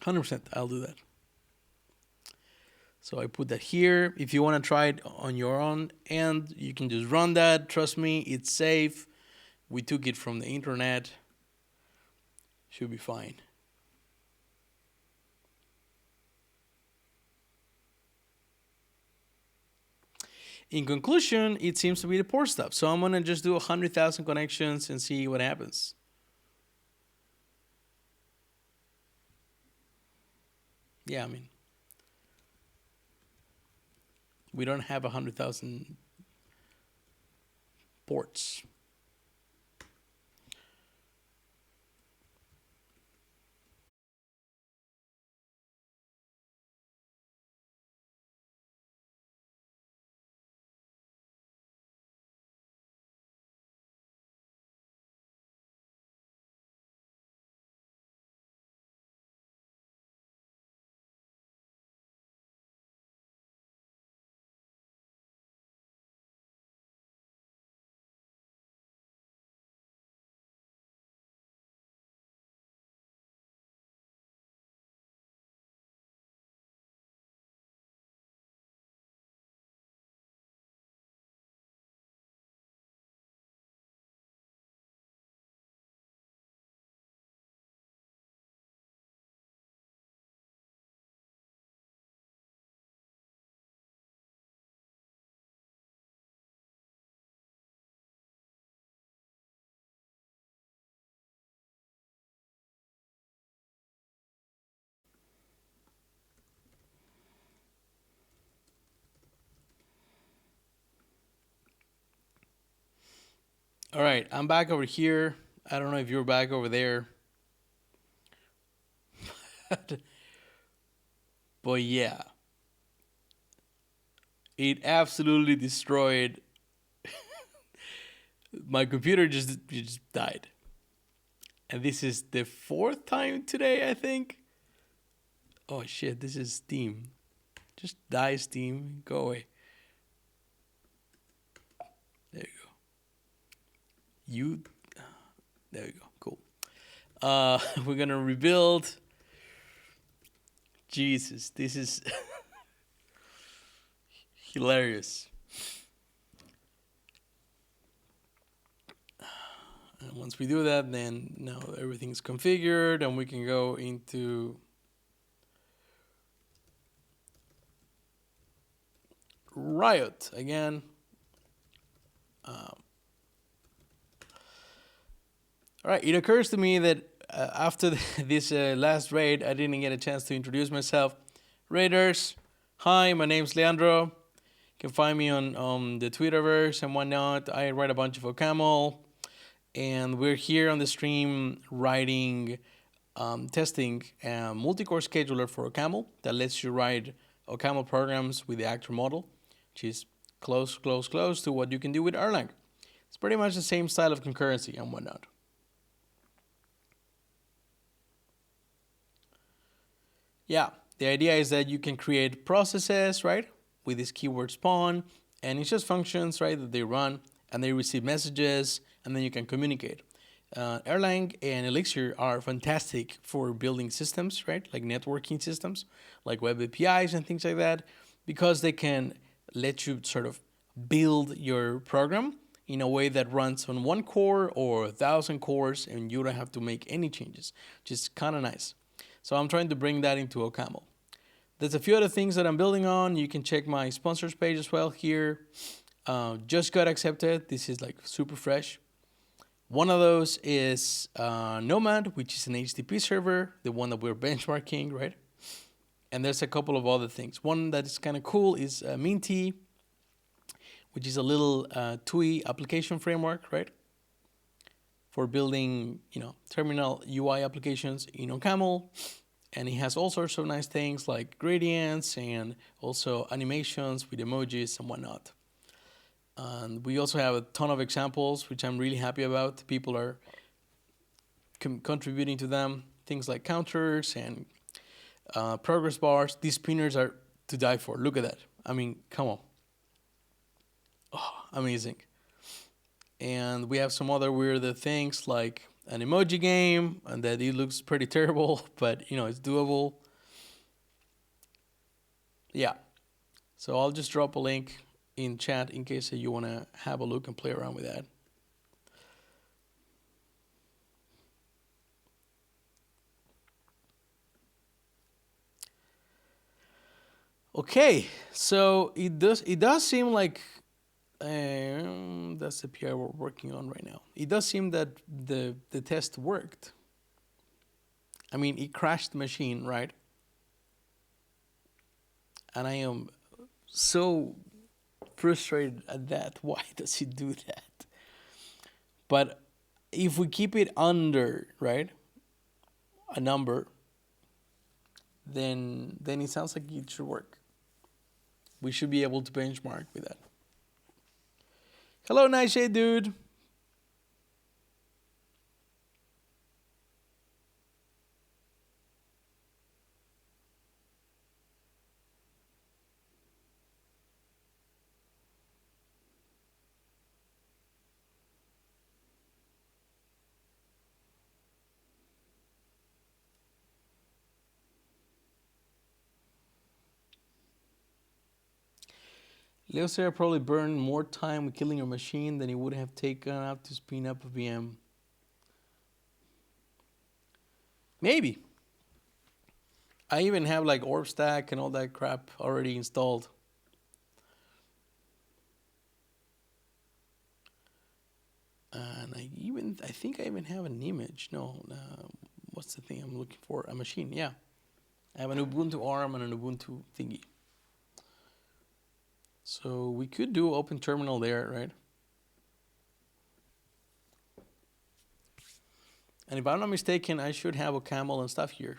100%, I'll do that. So I put that here. If you want to try it on your own end, you can just run that. Trust me, it's safe. We took it from the internet. Should be fine. in conclusion, it seems to be the port stuff. So I'm going to just do 100,000 connections and see what happens. Yeah, I mean, we don't have 100,000 ports. All right, I'm back over here. I don't know if you're back over there. But yeah, it absolutely destroyed my computer. Just died, and this is the fourth time today, I think. Oh shit! This is Steam. Just die, Steam. Go away. There you go. You. There you go. Cool. We're gonna rebuild. Jesus, this is hilarious. And once we do that, then now everything's configured and we can go into Riot again. All right, it occurs to me that after this last raid, I didn't get a chance to introduce myself. Raiders, hi, my name's Leandro. You can find me on the Twitterverse and whatnot. I write a bunch of OCaml, and we're here on the stream writing, testing a multi-core scheduler for OCaml that lets you write OCaml programs with the actor model, which is close to what you can do with Erlang. It's pretty much the same style of concurrency and whatnot. Yeah, the idea is that you can create processes, right, with this keyword spawn, and it's just functions, right, that they run and they receive messages, and then you can communicate. Erlang and Elixir are fantastic for building systems, right, like networking systems, like web APIs and things like that, because they can let you sort of build your program in a way that runs on one core or 1,000 cores, and you don't have to make any changes, which is kind of nice. So I'm trying to bring that into OCaml. There's a few other things that I'm building on. You can check my sponsors page as well here. Just got accepted. This is like super fresh. One of those is Nomad, which is an HTTP server, the one that we're benchmarking, right? And there's a couple of other things. One that is kind of cool is Minty, which is a little TUI application framework, right? For building, terminal UI applications in OCaml. And it has all sorts of nice things like gradients and also animations with emojis and whatnot. And we also have a ton of examples, which I'm really happy about. People are contributing to them. Things like counters and progress bars. These spinners are to die for. Look at that. I mean, come on. Oh, amazing. And we have some other weird things like an emoji game, and that it looks pretty terrible, but it's doable. Yeah. So I'll just drop a link in chat in case you want to have a look and play around with that. Okay, so it does seem like That's the PR we're working on right now. It does seem that the test worked. I mean, it crashed the machine, right? And I am so frustrated at that. Why does it do that? But if we keep it under, right, a number, then it sounds like it should work. We should be able to benchmark with that. Hello, Nightshade dude. Leo Sarah probably burned more time with killing a machine than he would have taken out to spin up a VM. Maybe. I even have like orb stack and all that crap already installed. And I think I even have an image. No, what's the thing I'm looking for? A machine, yeah. I have an Ubuntu ARM and an Ubuntu thingy. So we could do open terminal there, right? And if I'm not mistaken, I should have a camel and stuff here.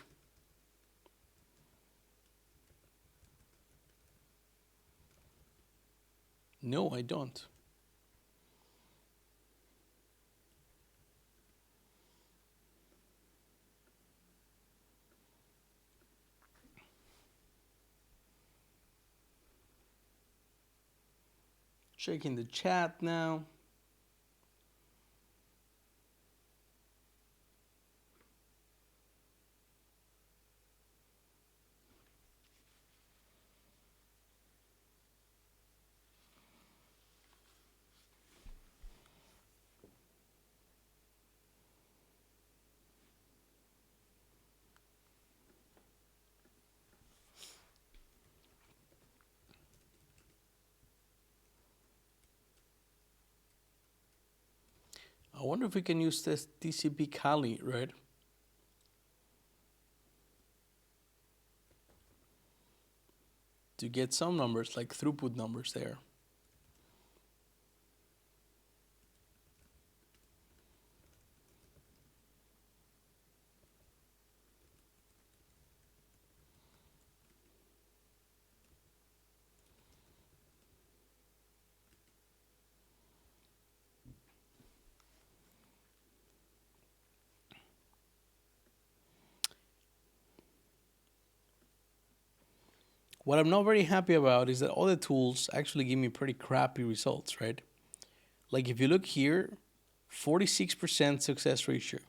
No, I don't. Checking the chat now. I wonder if we can use this TCP Kali, right? To get some numbers, like throughput numbers there. What I'm not very happy about is that all the tools actually give me pretty crappy results, right? Like if you look here, 46% success ratio.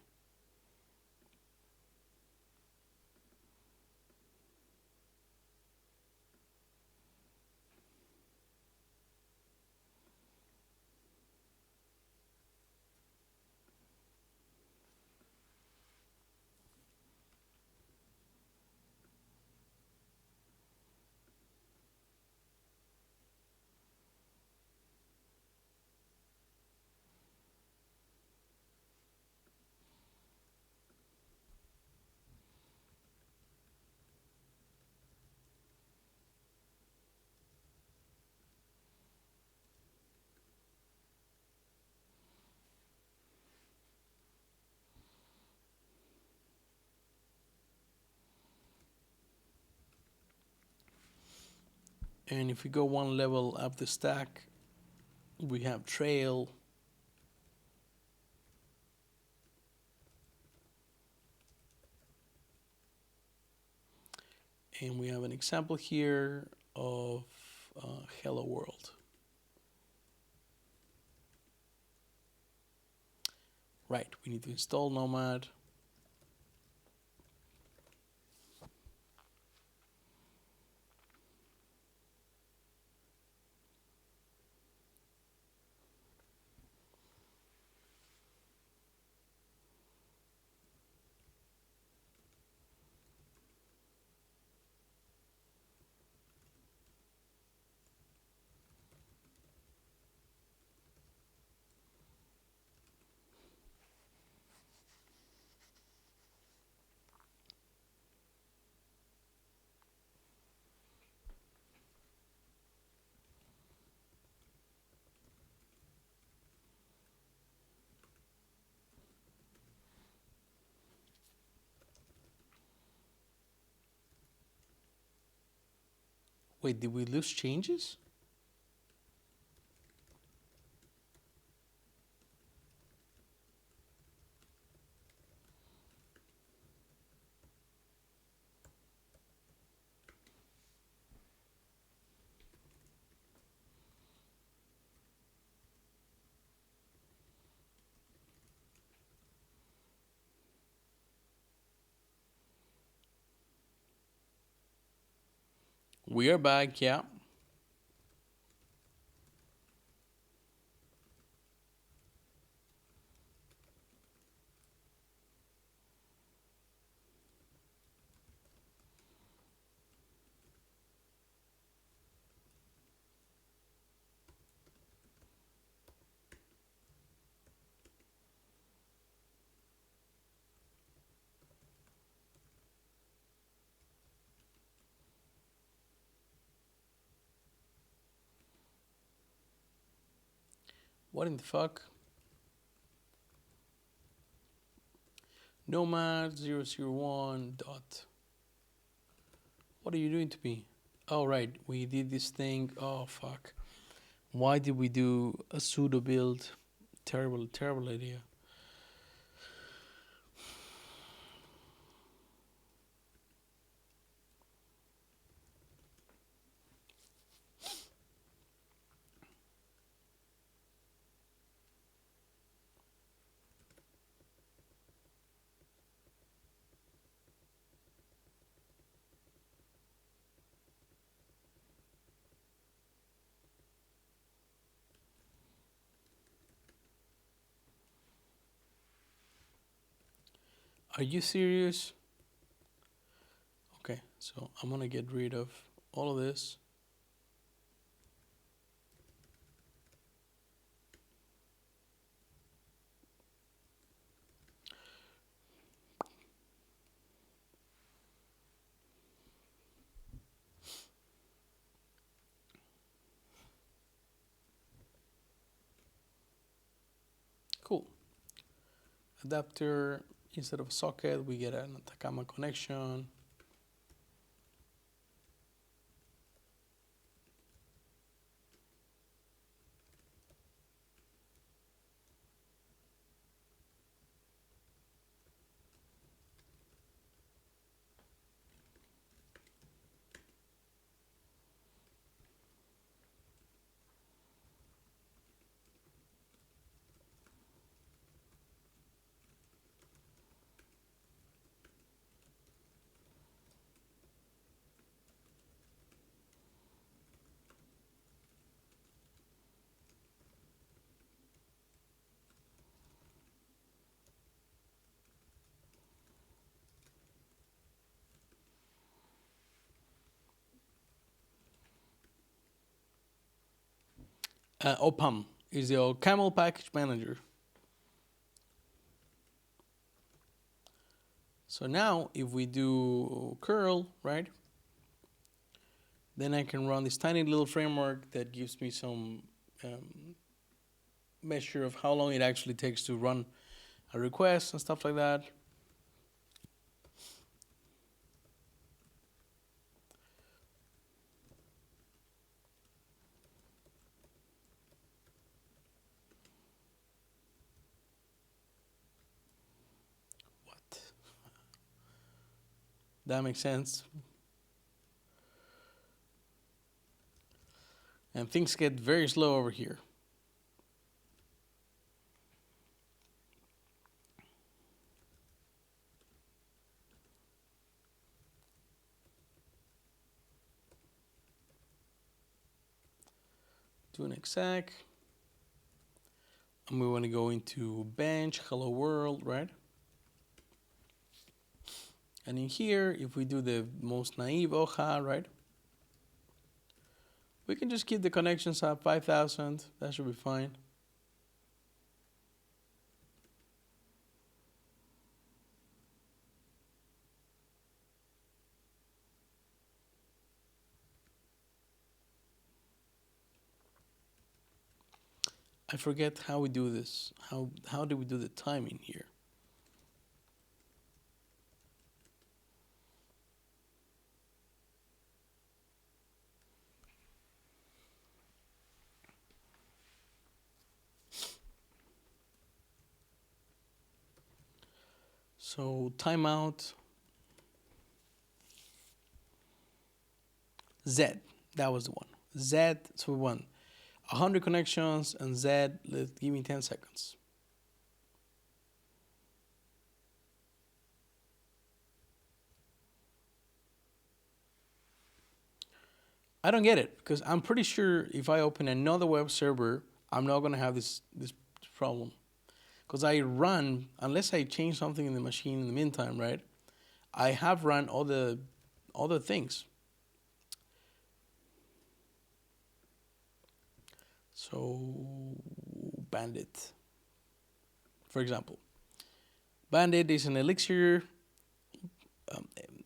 And if we go one level up the stack, we have trail. And we have an example here of Hello World. Right, we need to install Nomad. Wait, did we lose changes? We are back, yeah. What in the fuck? Nomad001 dot. What are you doing to me? Oh, right. We did this thing. Oh, fuck. Why did we do a pseudo build? Terrible, terrible idea. Are you serious? Okay, so I'm gonna get rid of all of this. Cool. Adapter, instead of socket, we get an Atacama connection. OPAM is your camel package manager. So now if we do curl, right, then I can run this tiny little framework that gives me some measure of how long it actually takes to run a request and stuff like that. What? That makes sense. And things get very slow over here. Do an exec. And we want to go into bench, hello world, right? And in here, if we do the most naive hoja, right? We can just keep the connections at 5,000. That should be fine. I forget how we do this. How do we do the timing here? So timeout Z. That was the one. Z. So we want 100 connections and Z. Give me 10 seconds. I don't get it because I'm pretty sure if I open another web server, I'm not gonna have this problem. Because I run, unless I change something in the machine in the meantime, right? I have run all the things. So Bandit, for example, Bandit is an Elixir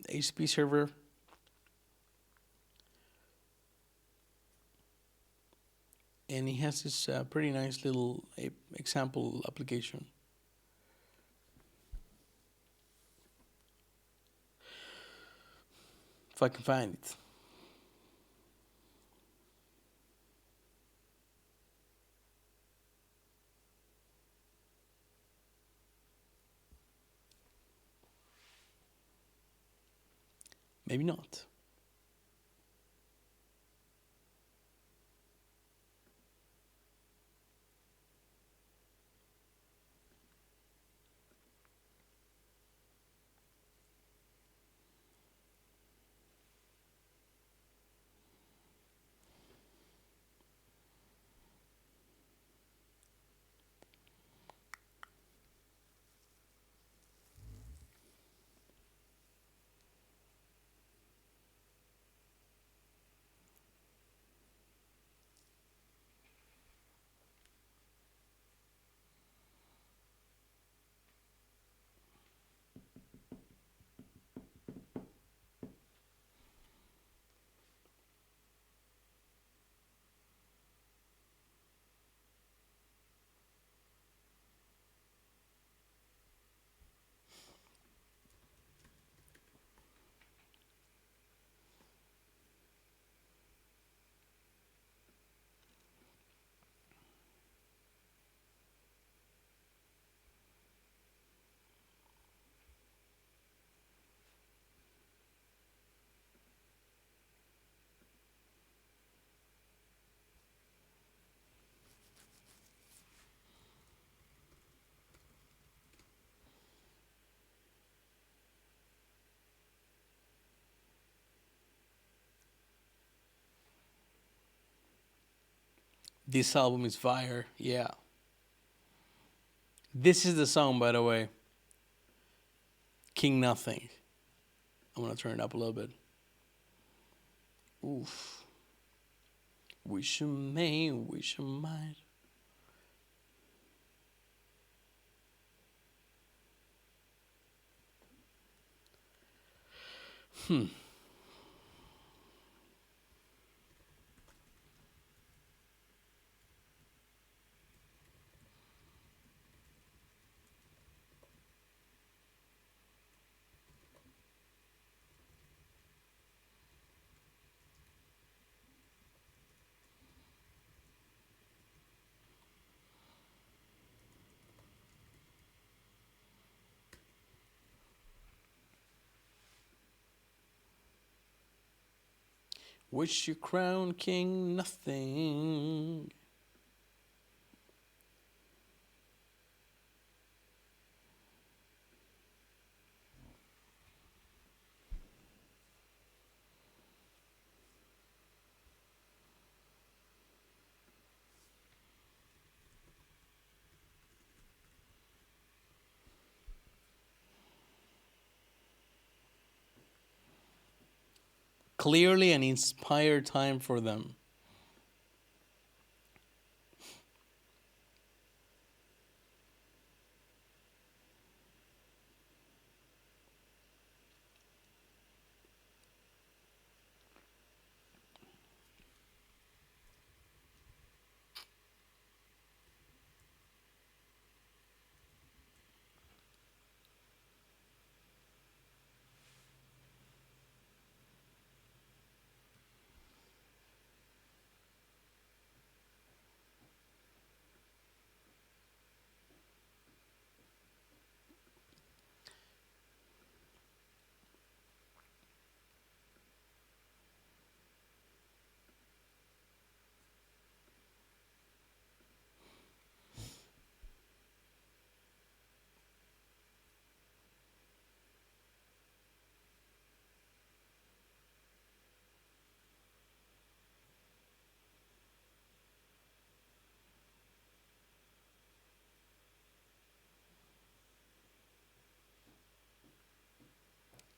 HTTP server. And it has this pretty nice little example application. If I can find it. Maybe not. This album is fire. Yeah. This is the song, by the way. King Nothing. I'm gonna turn it up a little bit. Oof. Wish you may, wish you might. Wish you crown king nothing. Clearly an inspired time for them.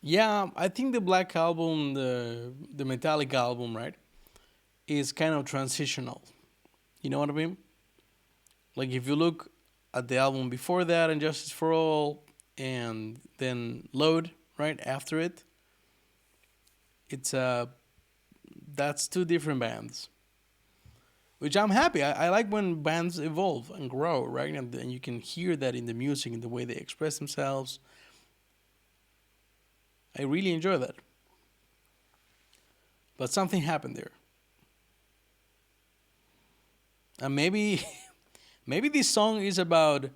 Yeah, I think the Black Album, the Metallic album, right, is kind of transitional. You know what I mean? Like if you look at the album before that and Justice for All, and then Load, right after it, it's that's two different bands. Which I'm happy. I like when bands evolve and grow, right? And you can hear that in the music, in the way they express themselves. I really enjoy that. But something happened there, and maybe maybe this song is about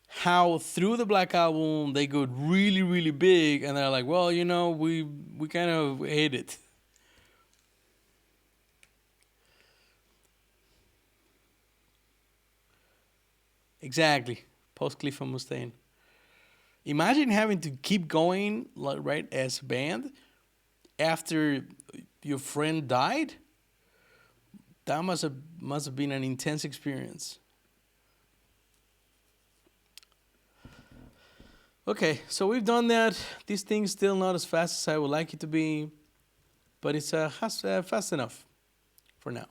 how through the Black Album they got really really big, and they're like, well, we kind of hate it. Exactly, post Cliff and Mustaine. Imagine having to keep going, like, right, as a band after your friend died. That must have been an intense experience. Okay, so we've done that. This thing's still not as fast as I would like it to be, but it's fast enough for now.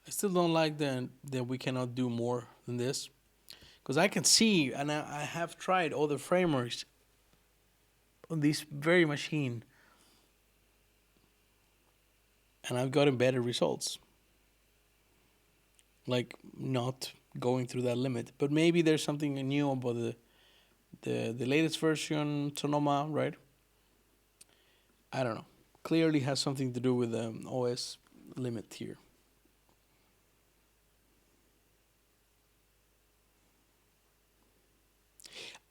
I still don't like that we cannot do more than this, because I can see, and I have tried other frameworks on this very machine, and I've gotten better results. Like not going through that limit, but maybe there's something new about the latest version Sonoma, right? I don't know. Clearly has something to do with the OS limit here.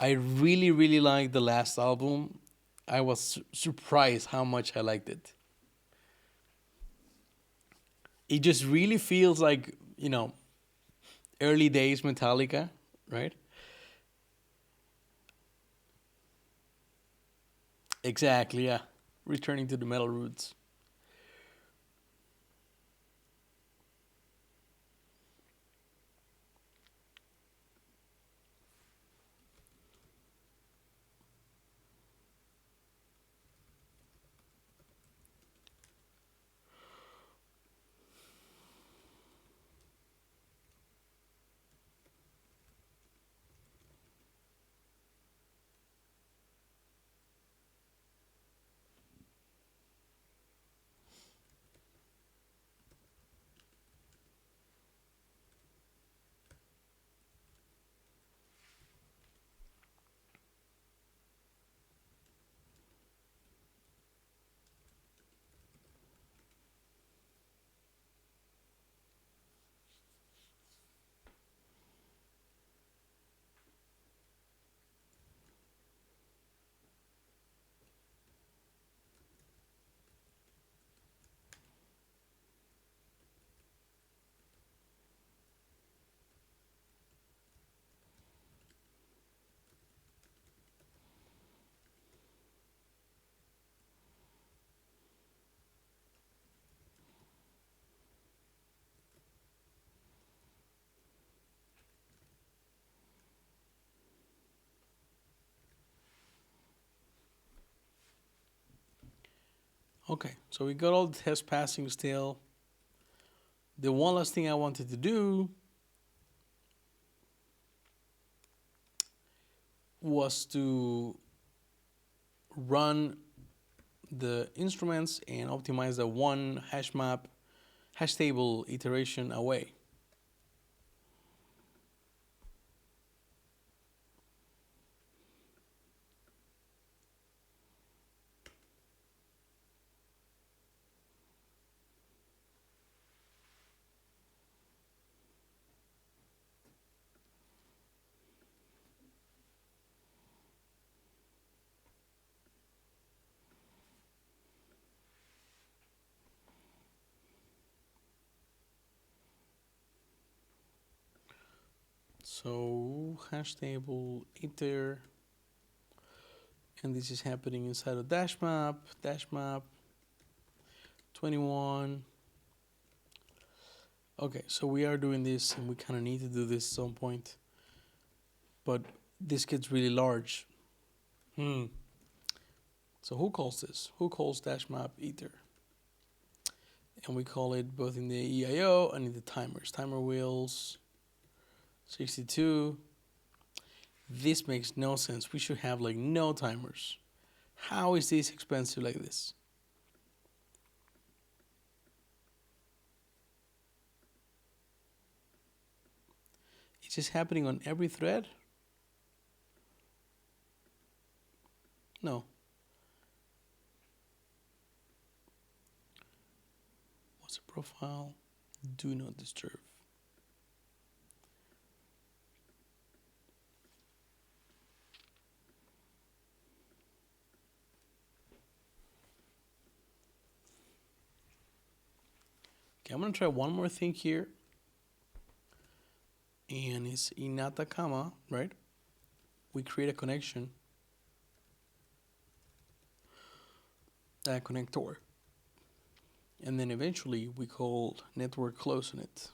I really, really liked the last album. I was surprised how much I liked it. It just really feels like, early days Metallica, right? Exactly, yeah. Returning to the metal roots. Okay, so we got all the test passing still. The one last thing I wanted to do was to run the instruments and optimize the one hash map, hash table iteration away. So hash table iter, and this is happening inside of dash map 21. Okay, so we are doing this, and we kind of need to do this at some point, but this gets really large. So who calls this? Who calls dash map iter? And we call it both in the EIO and in the timers. Timer wheels 62. This makes no sense. We should have like no timers. How is this expensive like this? It's just happening on every thread? No. What's the profile? Do not disturb. Okay, I'm gonna try one more thing here. And it's in Atacama, right? We create a connection. That connector. And then eventually we call network close on it.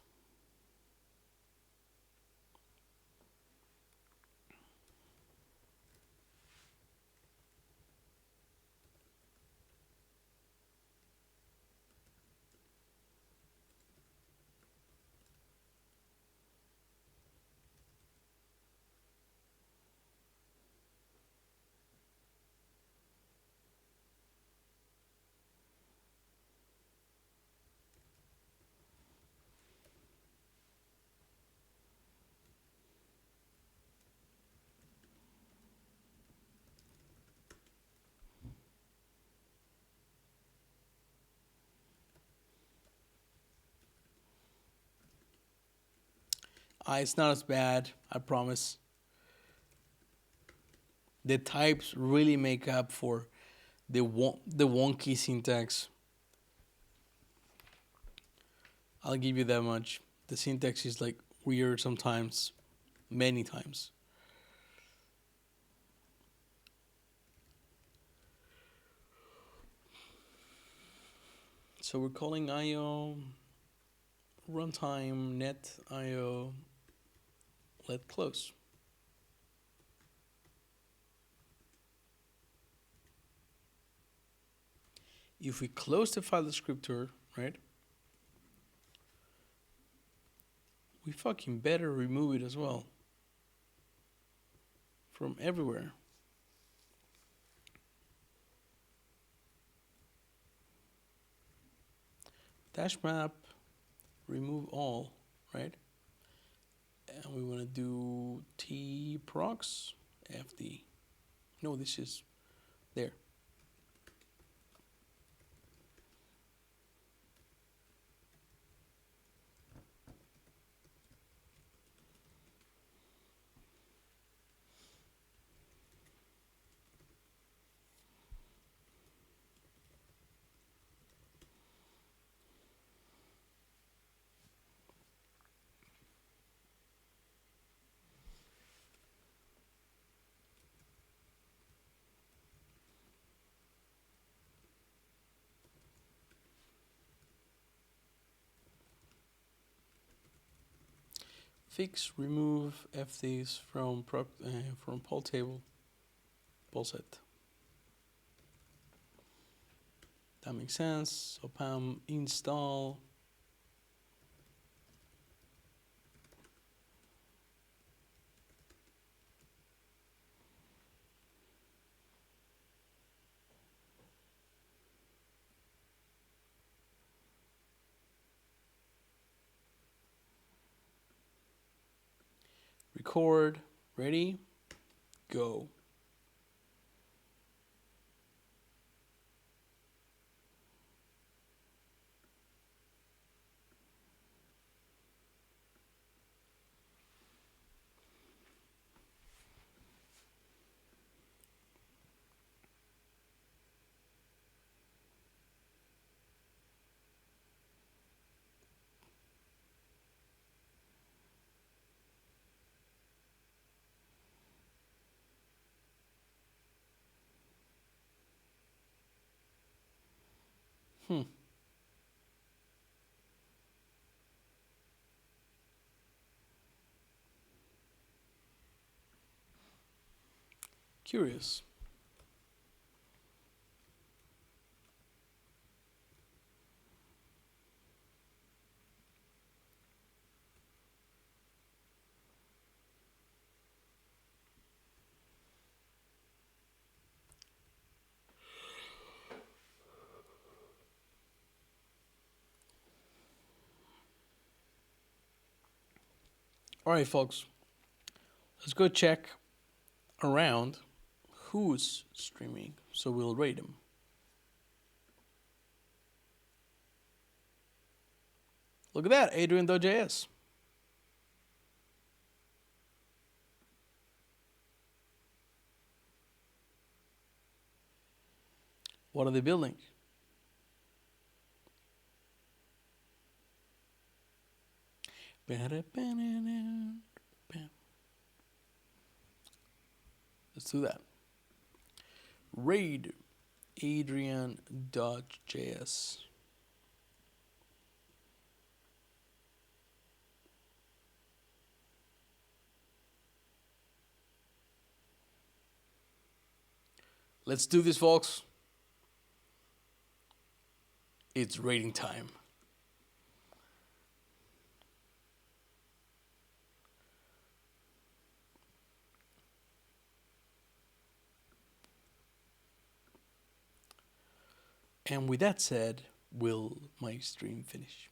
It's not as bad, I promise. The types really make up for the wonky syntax. I'll give you that much. The syntax is like weird sometimes, many times. So we're calling IO runtime net IO let close. If we close the file descriptor, right, we fucking better remove it as well from everywhere. Dash map, remove all, right? And we want to do T prox FD. No, this is there. Fix remove FDs from poll table, poll set. That makes sense. So PAM install. Record, ready, go. Hmm. Curious. All right, folks. Let's go check around who's streaming, so we'll rate them. Look at that, Adrian.js. What are they building? Let's do that. Raid Adrian.js. Let's do this, folks. It's rating time. And with that said, will my stream finish?